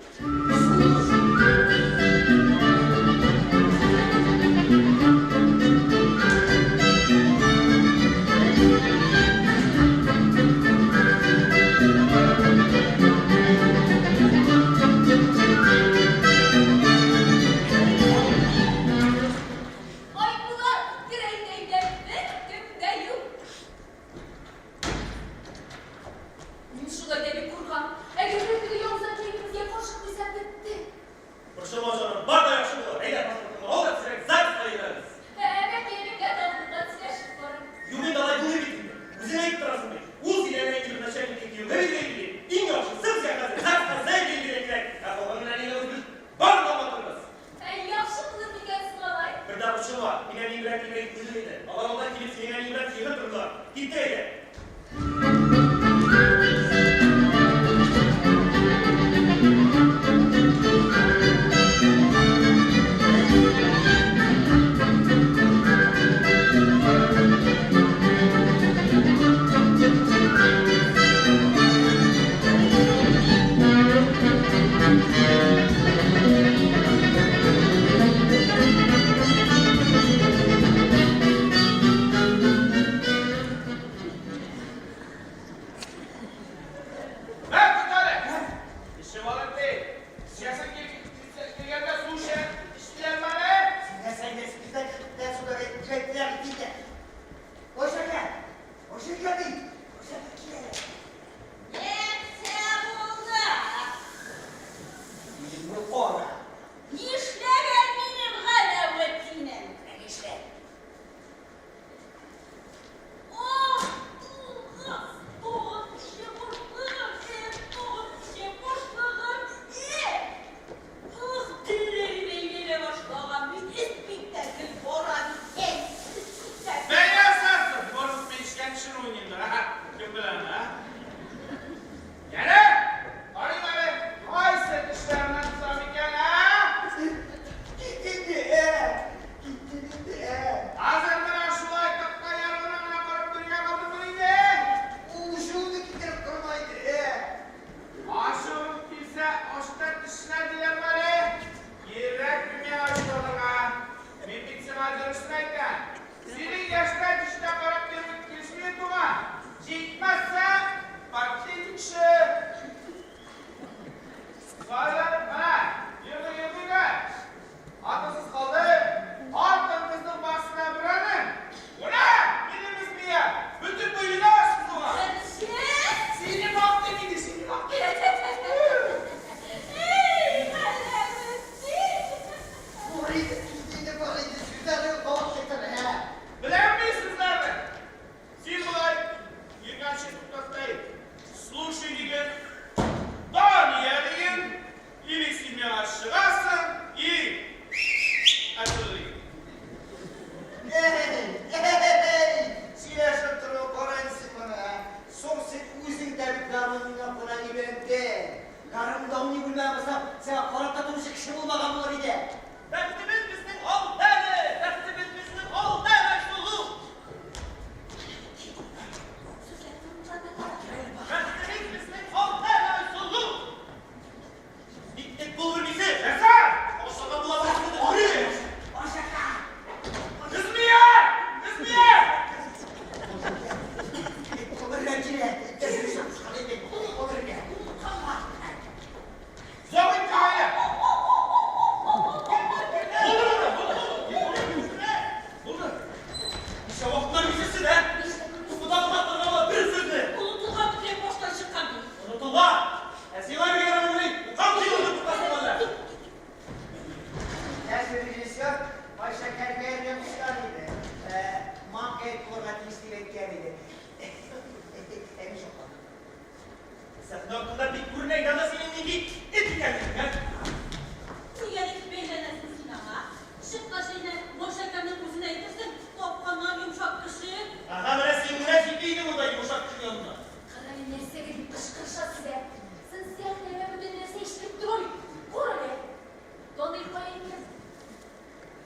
koyayım.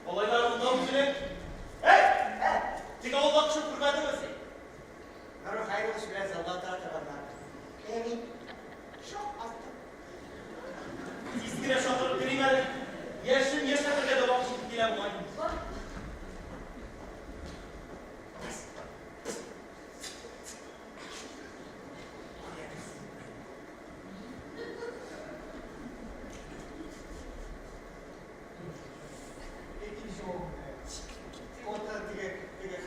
Olaylar bundan bugüne. Hey! Tek o vakit şu kurbanı mısın? Karı hayır olsun biraz Allah tarafından. Evet. Çok attım. İstire şoför kriminal. Yaşın yaşına kadar da vakit gittiğine bu aynı. Bak. Peki şu orta diye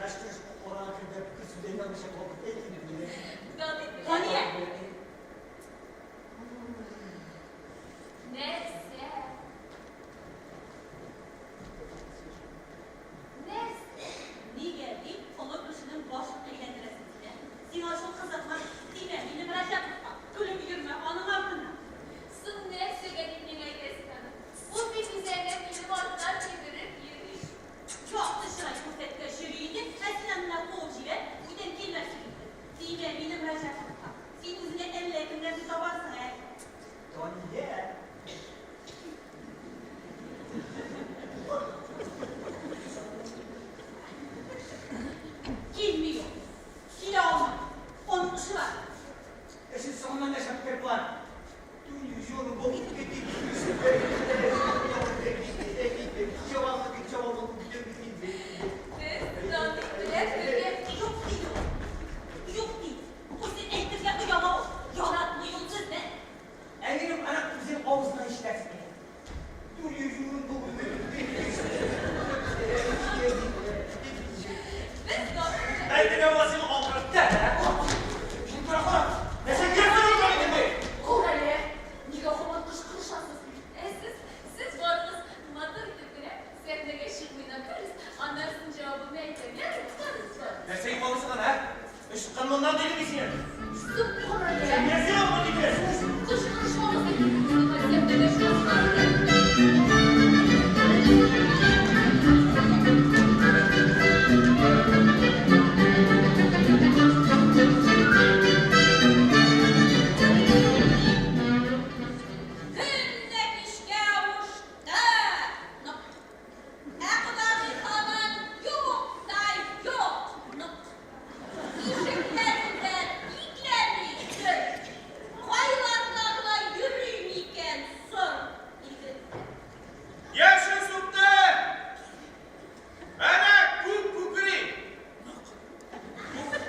kaçtı oran kırdı kız üzerinden bir şey oldu. Peki diye. Koniye. Neyse. Neyse. Niye geldi? Onu kışının başlıkla ilgilendiresiniz. Sinaşın kızartmak, dinle, bırak yapma. Gülüm yürüme, anın ardına. Sın neyse gelin neylesin. Bu bir üzerine film ortadan çevirir yürüyüş. Çok dışarı kufetle şürüydü, esinenler koğucuya, uyden gelmesi gitti. Dinle, bırak yapma. Senin yüzüne elle yakından bir zavarsa eğer. Doniye. Kilmiyor. Kilo olmadı. Onun kışı var. Eşit sonunda ne şapkak var? Dün yüzüyorum bokup gitti. Biz dandik bile Yok değil. Yok değil. O senin elektrikle uyama o. Yaratmıyorsunuz ne? Eminim anak bizim ağzından işlersin. Dün yüzüyorum bokup biz dandik. Ben de babasını aldırıp der. Şimdi bırak. Ne sen gelsin oradan gidin. Oraya nikahıma kışkırışasız. Siz varınız madır tüpüne sen de geçip oynatırız. Anlarsın cevabı neydi? Ne tutarız var. Ne sen yapalısın lan ha? Işık kanundan deli misin ya? Sık oraya. Sen ne sen yapma gidiyorsun? Kışkırış olmasın. Vaziyette de şurası Yaşın soktu. Ana kukuri. Kukuri.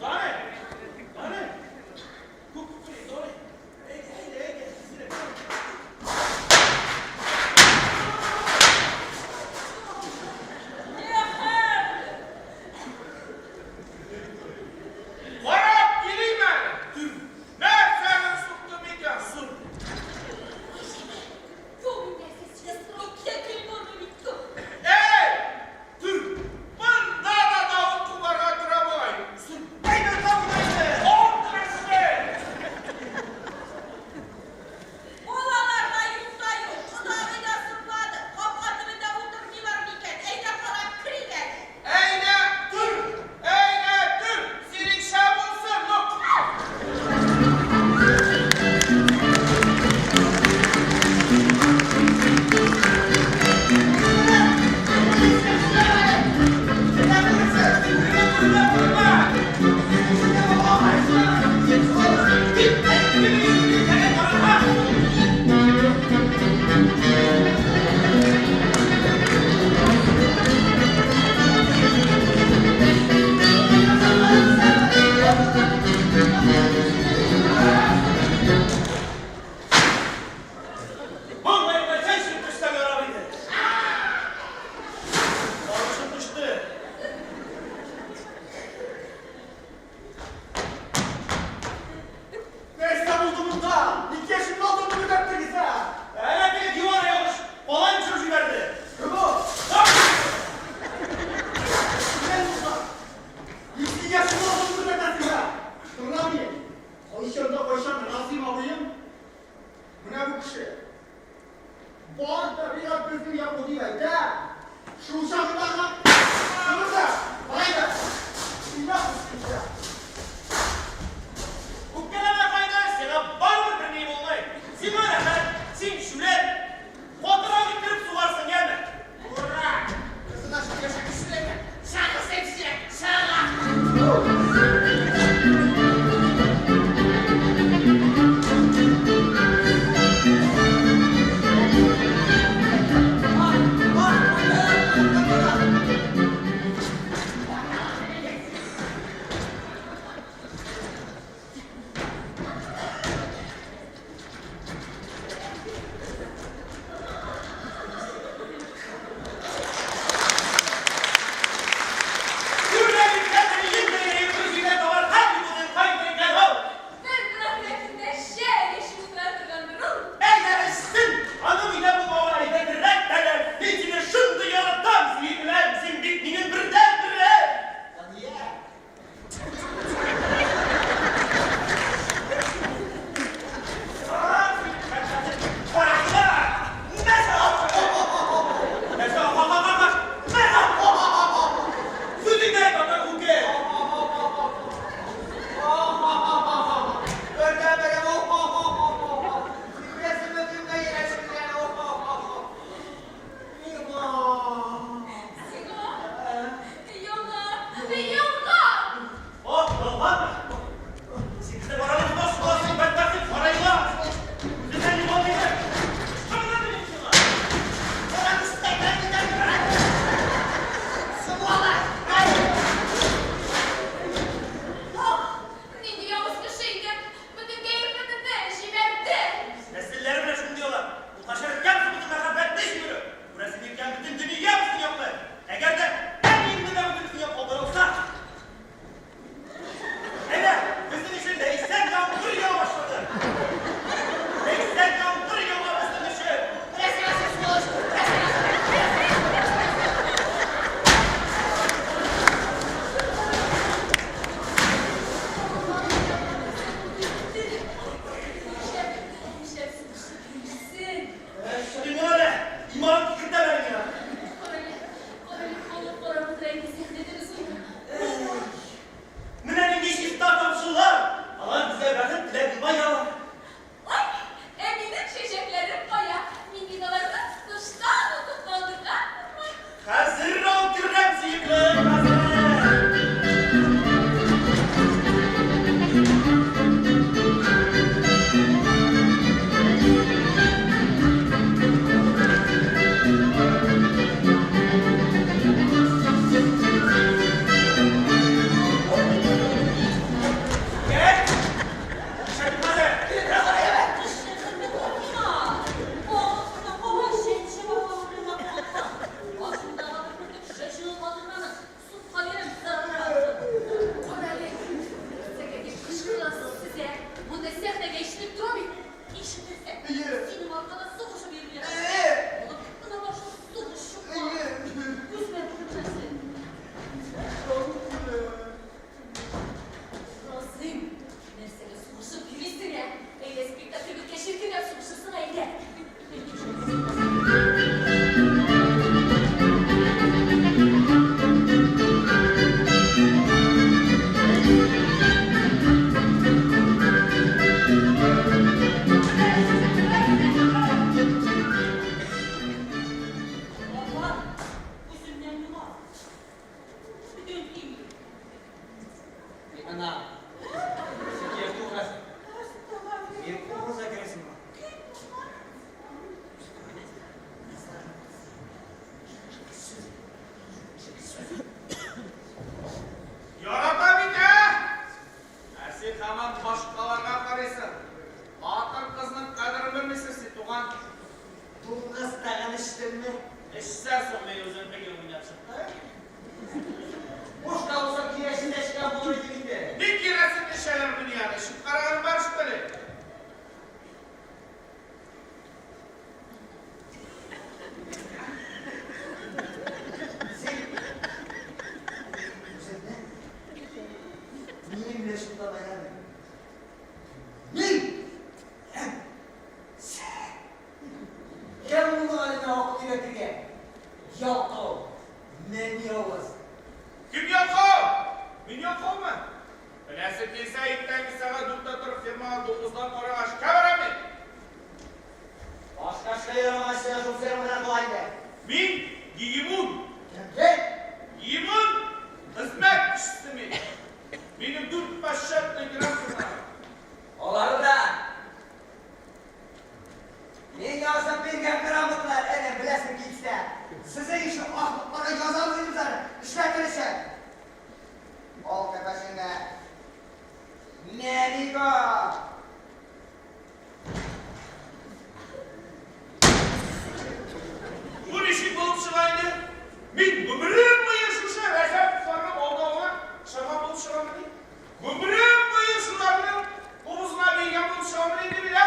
Dane. Dane. Kukuri. Dane. Ege. Sizine. Varap gireyim ben. Dur. Ne efendim soktu mikansın. Ey! Dur! Bunda da davul kubara tramvay. Aynen tam bu işte. Ortası! Eyne dur! Eyne dur! Senin şabulsun nok! Vallahi ben sen şimdi dışta görebildim. Barışın düştü. Ne İstanbul'da burada? 2 yaşında olduğunu mu döktünüz ha? Elektrik divara yapmış. Olan çocuğu verdi. Bu. Bak! Ne burada? 2 yaşında olduğunu mu döktünüz ha? Dur abi. Koşan Rasim abiyim. Bu ne bu kişi? Bu arada biraz düzgün yapı değil de. Şu uşaklarla. Burada. Haydi. İlla mısın ya? Bu kelime kaynar sana var mı bir neyim olmayı? Simana ben İyi. Senin arkada sıvışı bir yer. Oğlum, buna başla sıvışı var. Üzme kırmızı. Razıyım. Mesela sıvışı birisine. Eyle spektakülü keşirtine sıvışırsın eyle. Baba, üzümden yuvar. Bir döneyim. Ana. Sekiye tuğras. Bir kumuz agresin var. Yarata bir de. Ersi tamam başkalarına karıysın. Hatun kızının kadrini bilmişsin Tuğan. Bu kız tanıştın mı? İstersen beni özün peki oynarsın. Boş da olsa kireçin eşkıya bulur gibiydi. Bir kiresin bir şeyler dünyada. Şu kararını ver şu böyle. Niye bile şunda dayanmıyor? Ne? Gel bunu haline okul yönetige. Yakov. Menyoğuz. Kim Yakov? Min Yakov mu? Öyleyse kilise itten bir sana duktatır firma 9'dan sonra aşka veremin. Başka şey yaramazsa çok sevmeden kolaydı. Min Gigimun. Gel. Gigimun hizmet kişisi mi? Benim dört başşatla giremsin. Oları da. Ne yazsa bir gel kıramatlar ene bilesin gitse. Size işi ahlıklara yazarlıyım zaten. İşlettirişe. Ol tepesinde. Neligo. Bu işi buluşulaydı. Min ömrüm boyu şu şey rezerv tutarım oldu olan şama buluşulamı değil. Ömrüm boyu şularını omuzuna bilgen buluşulamı değil bile.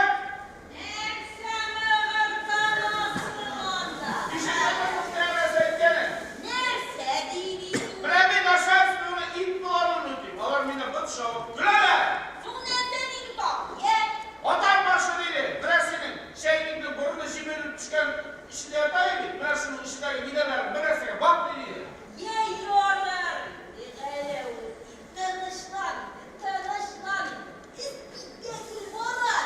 Ekseme hırtalasın onda. İşe yapmak istemezse gene. Nerse dini. Bre bir aşağı üstüne ip bulanır mı diyeyim. Alır mine bıt şavuk. Güle! Bunun evden iyi bak. Ye. Otan başı değil. Bre senin şeyinde burnu jimelip çıkan işler değil. Bre şunun işleri giderler. Bre senin bak değil. Ye yiyorlar. Hele tanışlar. Tanışlar. İstikletir var.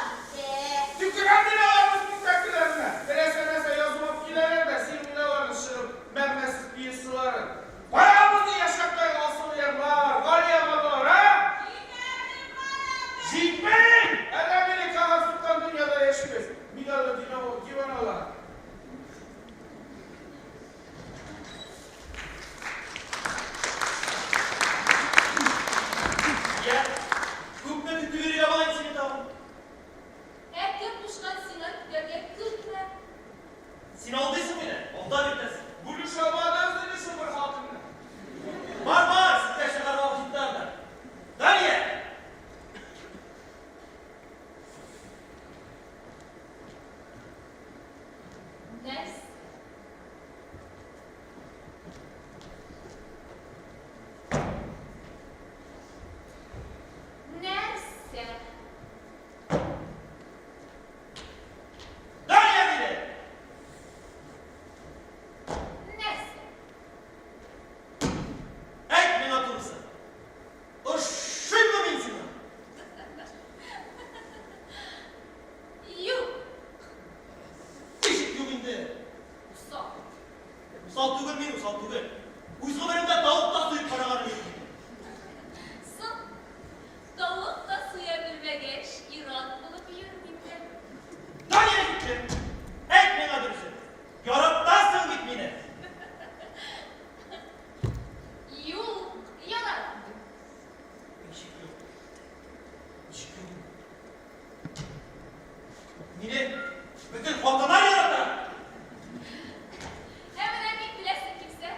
Tüküren bile varmış müstakillerine. Bre yazmak giderler de silmine varmış şırıp. Mermesiz bir sıvarın. Bayağımızı yaşaklar asıl yer var. Var ya var ha? Zikmeyin! Edemini kahırsızdan dünyada yaşıyoruz. Midalı dinamo divan Allah. Ya, kupme tütüveri yamayın seni tamam. Erkek kuşkan sinan, göbek kırkla. Sin olduysa bile, ondan bitmesin. Bunu şabadan seni sıfır hatırına. Var, siz yaşanan vakitlerden. Daniye! Ners. Nerse. Daniye bile! Nerse. Ekmeğin atılırsa. O şuyla binsin. Yuh. İşit yok indi. Sok. Sal tügül miyim, sal tügül. Uysa benim de davut da suyup para var. Sok. Davut da suya bilmegeç, İran bulup yürümeyimde. Daniye gitti. Ekmeğin atılırsa. Yaratmazsın gitmeyine. Yuh. Yalan. İşit yok. İşit yok. Mine, bütün fotoğraflar yaratar. Hemen emin bilesin kimse.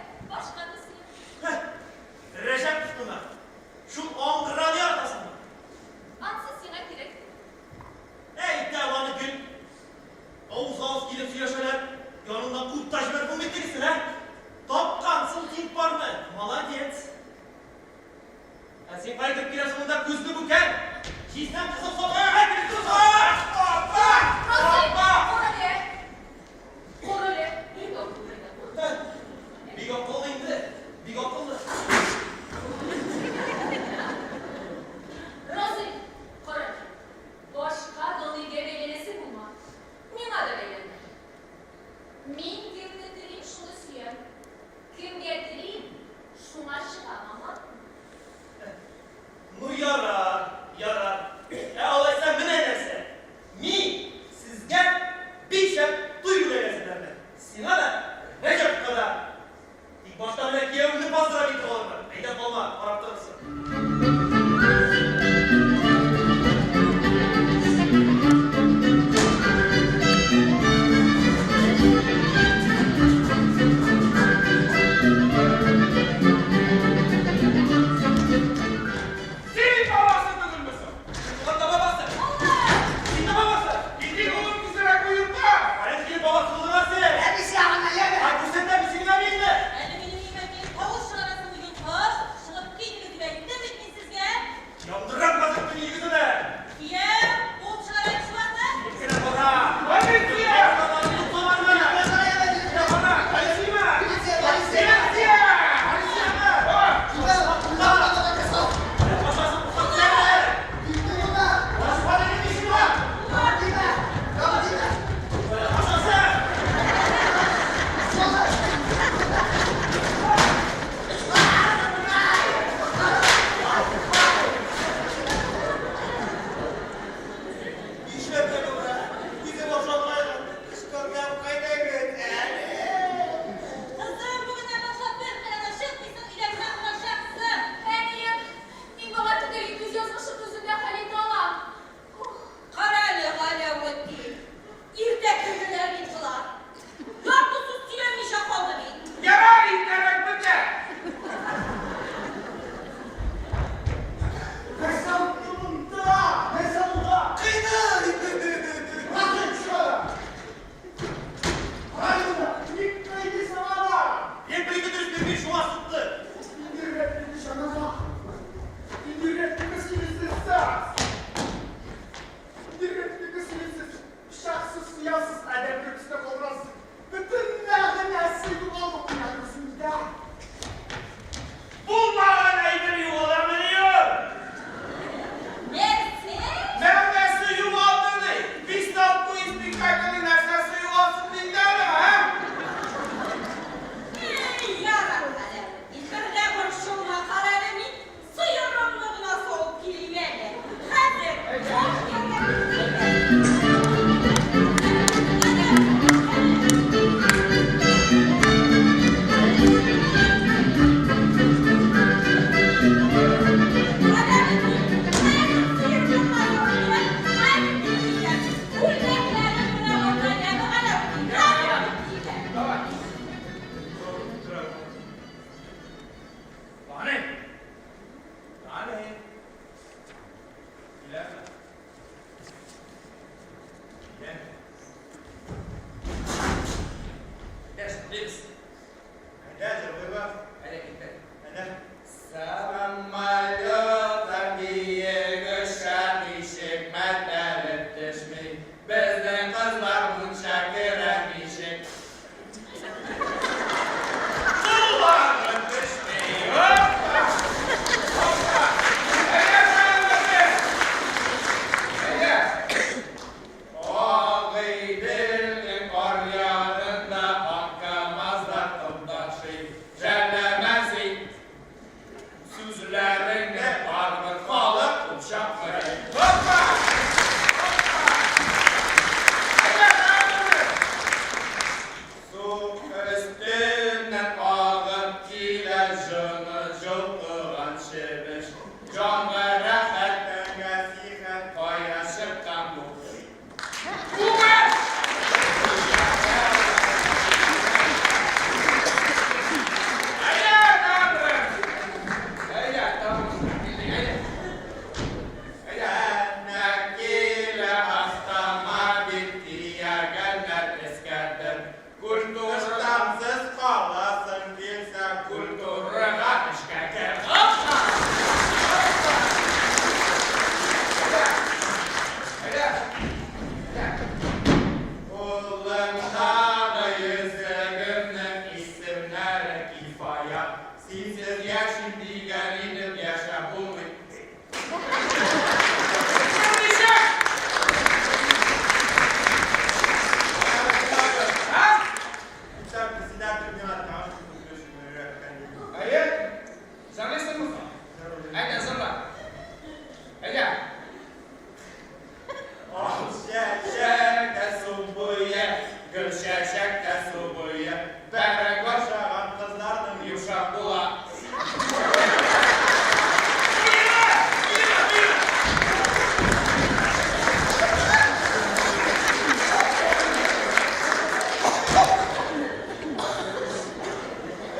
Gülşeşek de su boyu, bebek başaran kızlarının yumuşak kulağı.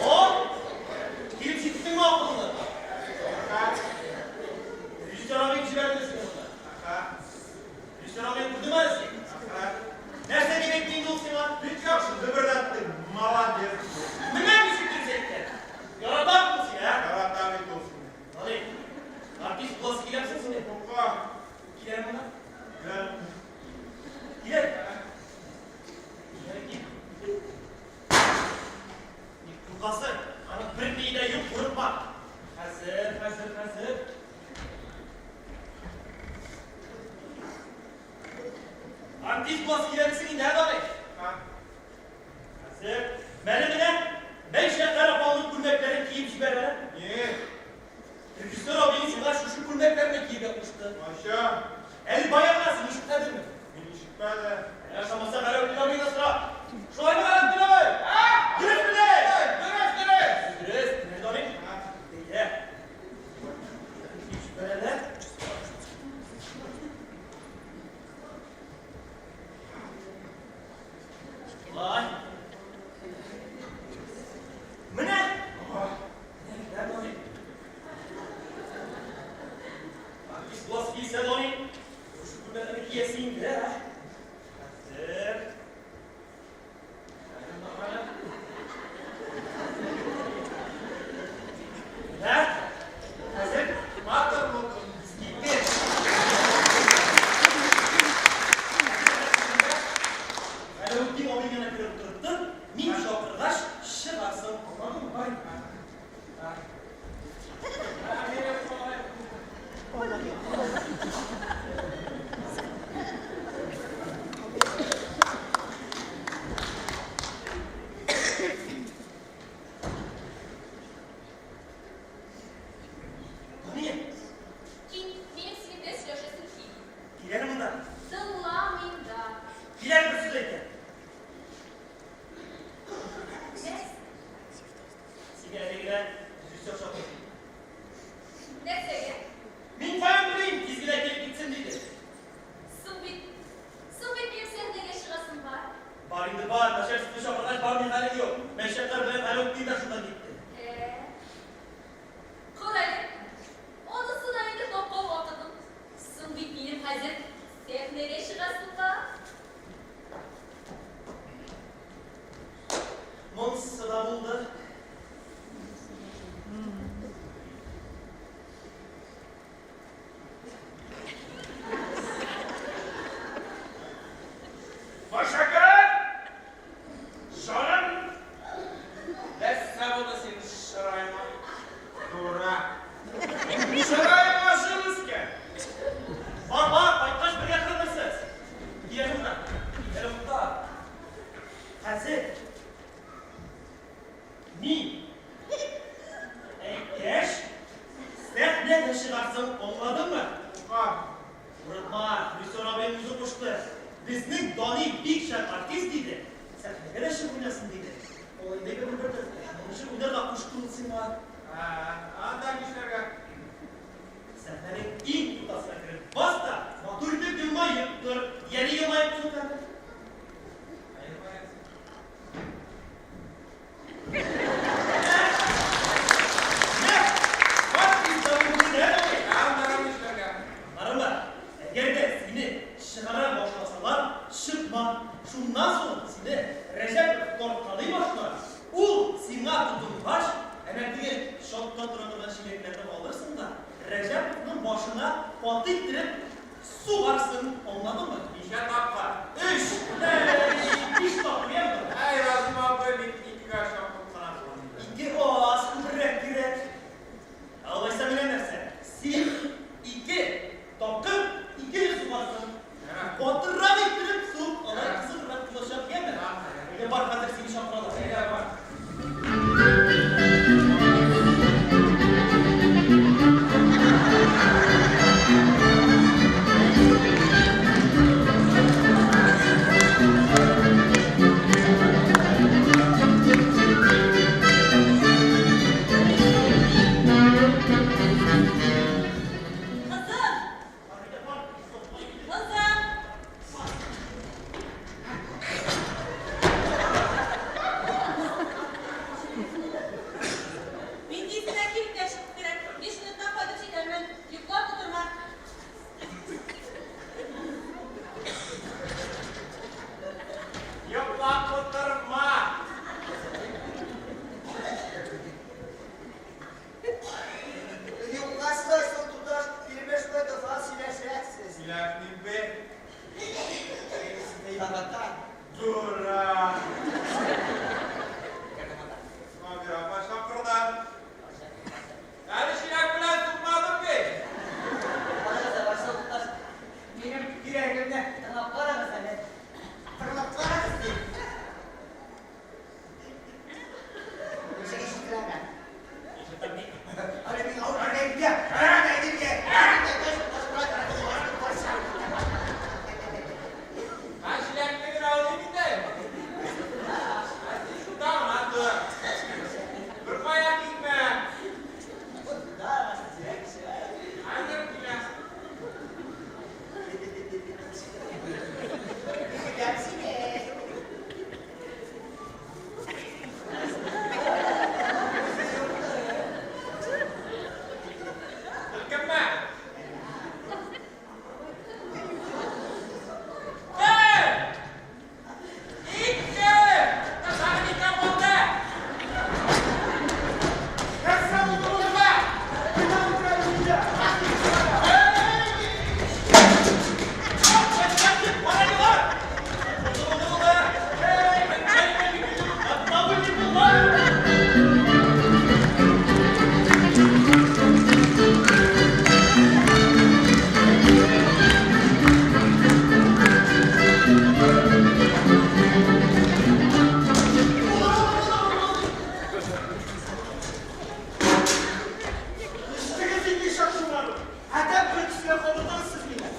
O, girip çıktın mı aklında? Rüzgar abi işi verdiniz mi orada? Rüzgar abi kurdu mu arası? Nerede bir bekleyin olsun lan? Hiç yok şu zıbırdattın, maladye. Bilmem mi şükür zevkler? Yaratak mısın ya? Yaratan et olsun. Hadi. Artist klası gider misin şimdi? Kuka. Gider mi lan? Gel. Gider. Gider git. Git kukası. Hani pırtliği de yok kurutma. Hazır. Artist klası gider misin? Nerede abi? Hazır. Benim ne? 5 yakar apalık kurmeklerin giyip çıkarlar. Niye? Rüzgar abinin sigara şu kurmeklerini giyip yapmıştı. Aşağı. El bayağı nasıl işitmedin mi? Beni işitmedi. Yaşamasa ben öptüm abi nasıl? Şu aynı var öptüm abi. Giriş mi ne? Giriş. Ne döneyim? Değil. Hiç böyle de. Vay. Bu ne? Ne döneyim? Bak biz bulas giyse döneyim. Şu kurmeklerini giyesin de. Hazır. Ne? Hazır. Matır mutlu. Gitti. Ben öptüm o bir yana kırıp durdu. Min şokırdaş şırarsın. Anladın mı? Bari. Niye? Kim benim sizinle sürüşesin ki? Gidelim bundan. Zıllaminda. Gidelim bu sürekli. Ne? Sigara gider. Rüzgar şokır. Ne söyle? Min falan durayım. Dizgide gelip gitsin dedi. Sımbit. Sımbit benim seninle yaşırasın var. Barindi var. Taşer sütü şokırdaş var mı hali yok. Meşekler bilen hali yok değil de şuradan gitti. Koray'ım. Onu sınavında doktor oturdum. Sımbit benim hazır. Seninle yaşırasın var. Monsı da buldu. Başakır! Şarım! Desne bu da senin şarayma. Dura. Şarayma aşırız ki. Bak baytaş bir yakınırsınız. Gidelim buradan. Gidelim buradan. Hazır. Mi? Geç. Sen ne taşırarsın anladın mı? Kuka. Unutma, Rüstur abinin yüzü kuştu. Bizning Donny Big Shot artist dedi. Sen ne kadar şık oynasın dedi. Olayda bir bırdı. Şık oynar da kuşkulsun var. Andan işlerge. Seferin ilk tutasına girip basta. Maturite yılma yıktır. Yeni yılma yıktır. Ne? Bak biz davulunu ne demek? Andan işlerge. Arama, geride seni şıkara başlasalar, şıkma. Şundan sonra seni Recep korkmalı başlar. Ul sina tutun baş, emekliği şokta duran şirketlerden alırsın da Recep'in başına patiktirip su varsın, anladın mı? İşe bakma. Üç, iş bakmıyor mu? Hey Razım abi iki karşı sana kullanayım. İki oğaz, kürek. Ağlaysa bilemezsen. Sil, iki, dokun, iki yüzü varsın. Kontra bektirip su, alay kızı bırak kulaşak yeme. Öyle barkadır seni şapralar. Eyler bak. Thank Oturma. Yollaşlar sonunda 25 defa sileşeceksiniz. Silahını be. Size yanaktan. Dur. Abi ya başla buradan. Yani silah bilen tutmadın be. Başla bunlar. Benim bir elimde tırnaklar arasında. Tırnaklar arasında. Bir şey işittiler ben. Hadi bir avut oraya gidiyor. Oraya gidiyor. Ben silahını alayım da. Tamam hadi. Durmaya gitme. Hangi silah? Mükemmel. Hey! İlk Nasıl bir kapalı? Nasıl bir kapalı?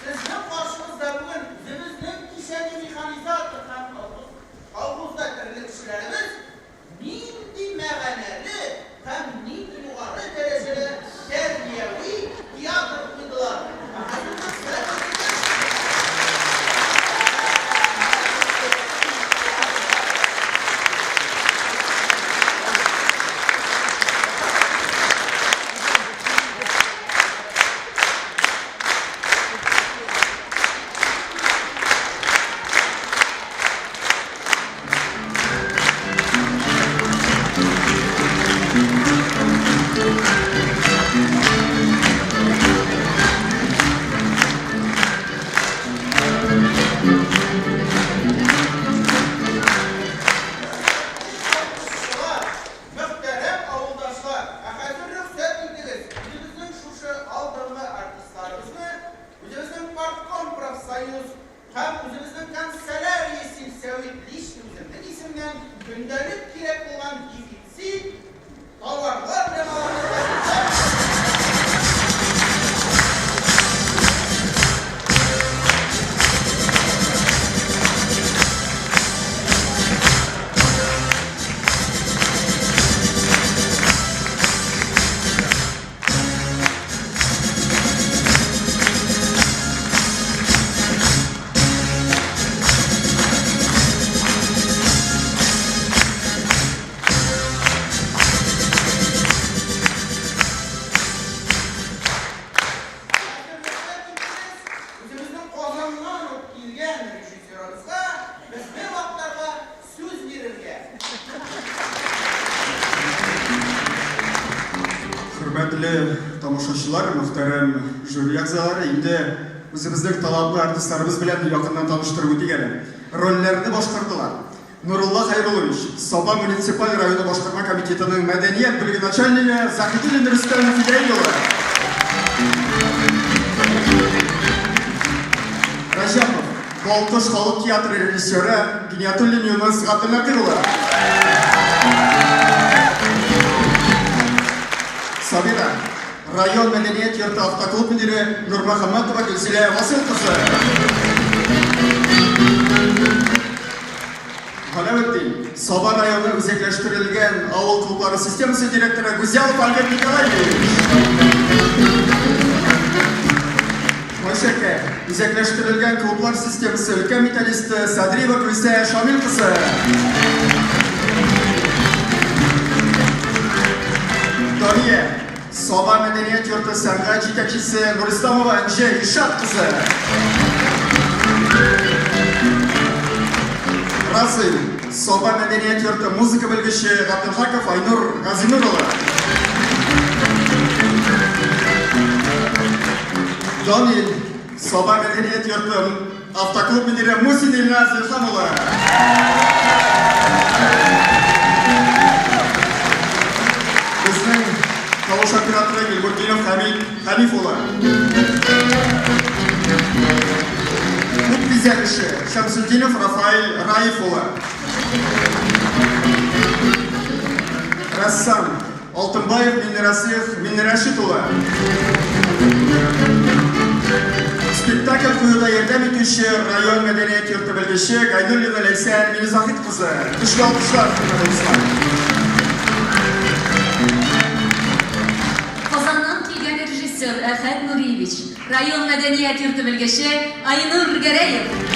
Sizin karşınızda bugün bizimizin kişeni mekanizatı havuzda kişilerimiz nindi meğeneli hem nindi yukarı dereceli terbiyevi tiyatro kuydular. Muhterem avuldaşlar, hazır rüxsat ediniz. Bizimizin şuşu aldırma artistlarımızı, bizimizin partkon profsoyuz, hem bizimizin kanseleriyesi Sevit Liştimizin isimden gündelik gerek olan defitsi tovarlar ve malzemeler. Bizimizin Kozan'dan gelgen rejissörümüzge bizde vaktlarda söz verilgan. Hürmetli tomoshachilar, muhtaram jüri a'zolari, endi o'zimizning talabli artistlarimiz bilan yaqindan tanishtirib o'tgan. Rollarni boshqardilar. Nurullo Xayrulovich, Soba munisipal rayoni boshqarma komitetining madaniyat bo'limi nachalnigi Zahidin Rustam Fidaylov. Болтуш халык театры режиссеры Гиниятуллин Юнус Габдулнакир улы. Сабира, район мәдәният йорты автоклуб мөдире Нурмөхәммәтова Гөлзилә Васил кызы. Галәветдин, Саба районы үзәкләштерелгән авыл клублары системасы директоры Гүзялов Альберт Николаевич. Майшәкә, үзәкләштерелгән клублар системасы өлкән металлисты Садриева Гөлсә Шамил кызы. Дания, Саба мәдәният йорты сәнгать җитәкчесе Нурисламова Әнҗә Ишат кызы. Разый, Саба мәдәният йорты музыка белгече Габдулхаков Айнур Газинур улы. Данил, Саба мәдәният йорты автоклуб мөдире Мусин Илназ Илхам улы. Безнең тавыш операторы Гөлбурдинов Хамид Ханиф улы. Күп бизәгеше Шамсуддинов Рафаил Раиф улы. Рассам Алтынбаев Минрашид улы. Спектакль куюда ярдәм итүче район мәдәният йорты белгече Гайнуллина Ләйсән Минзахит кызы. Көчле алкышлар, хөрмәтле дуслар. Казаннан килгән режиссер Әхәт Нуриевич, район мәдәният йорты белгече Айнур Гәрәев.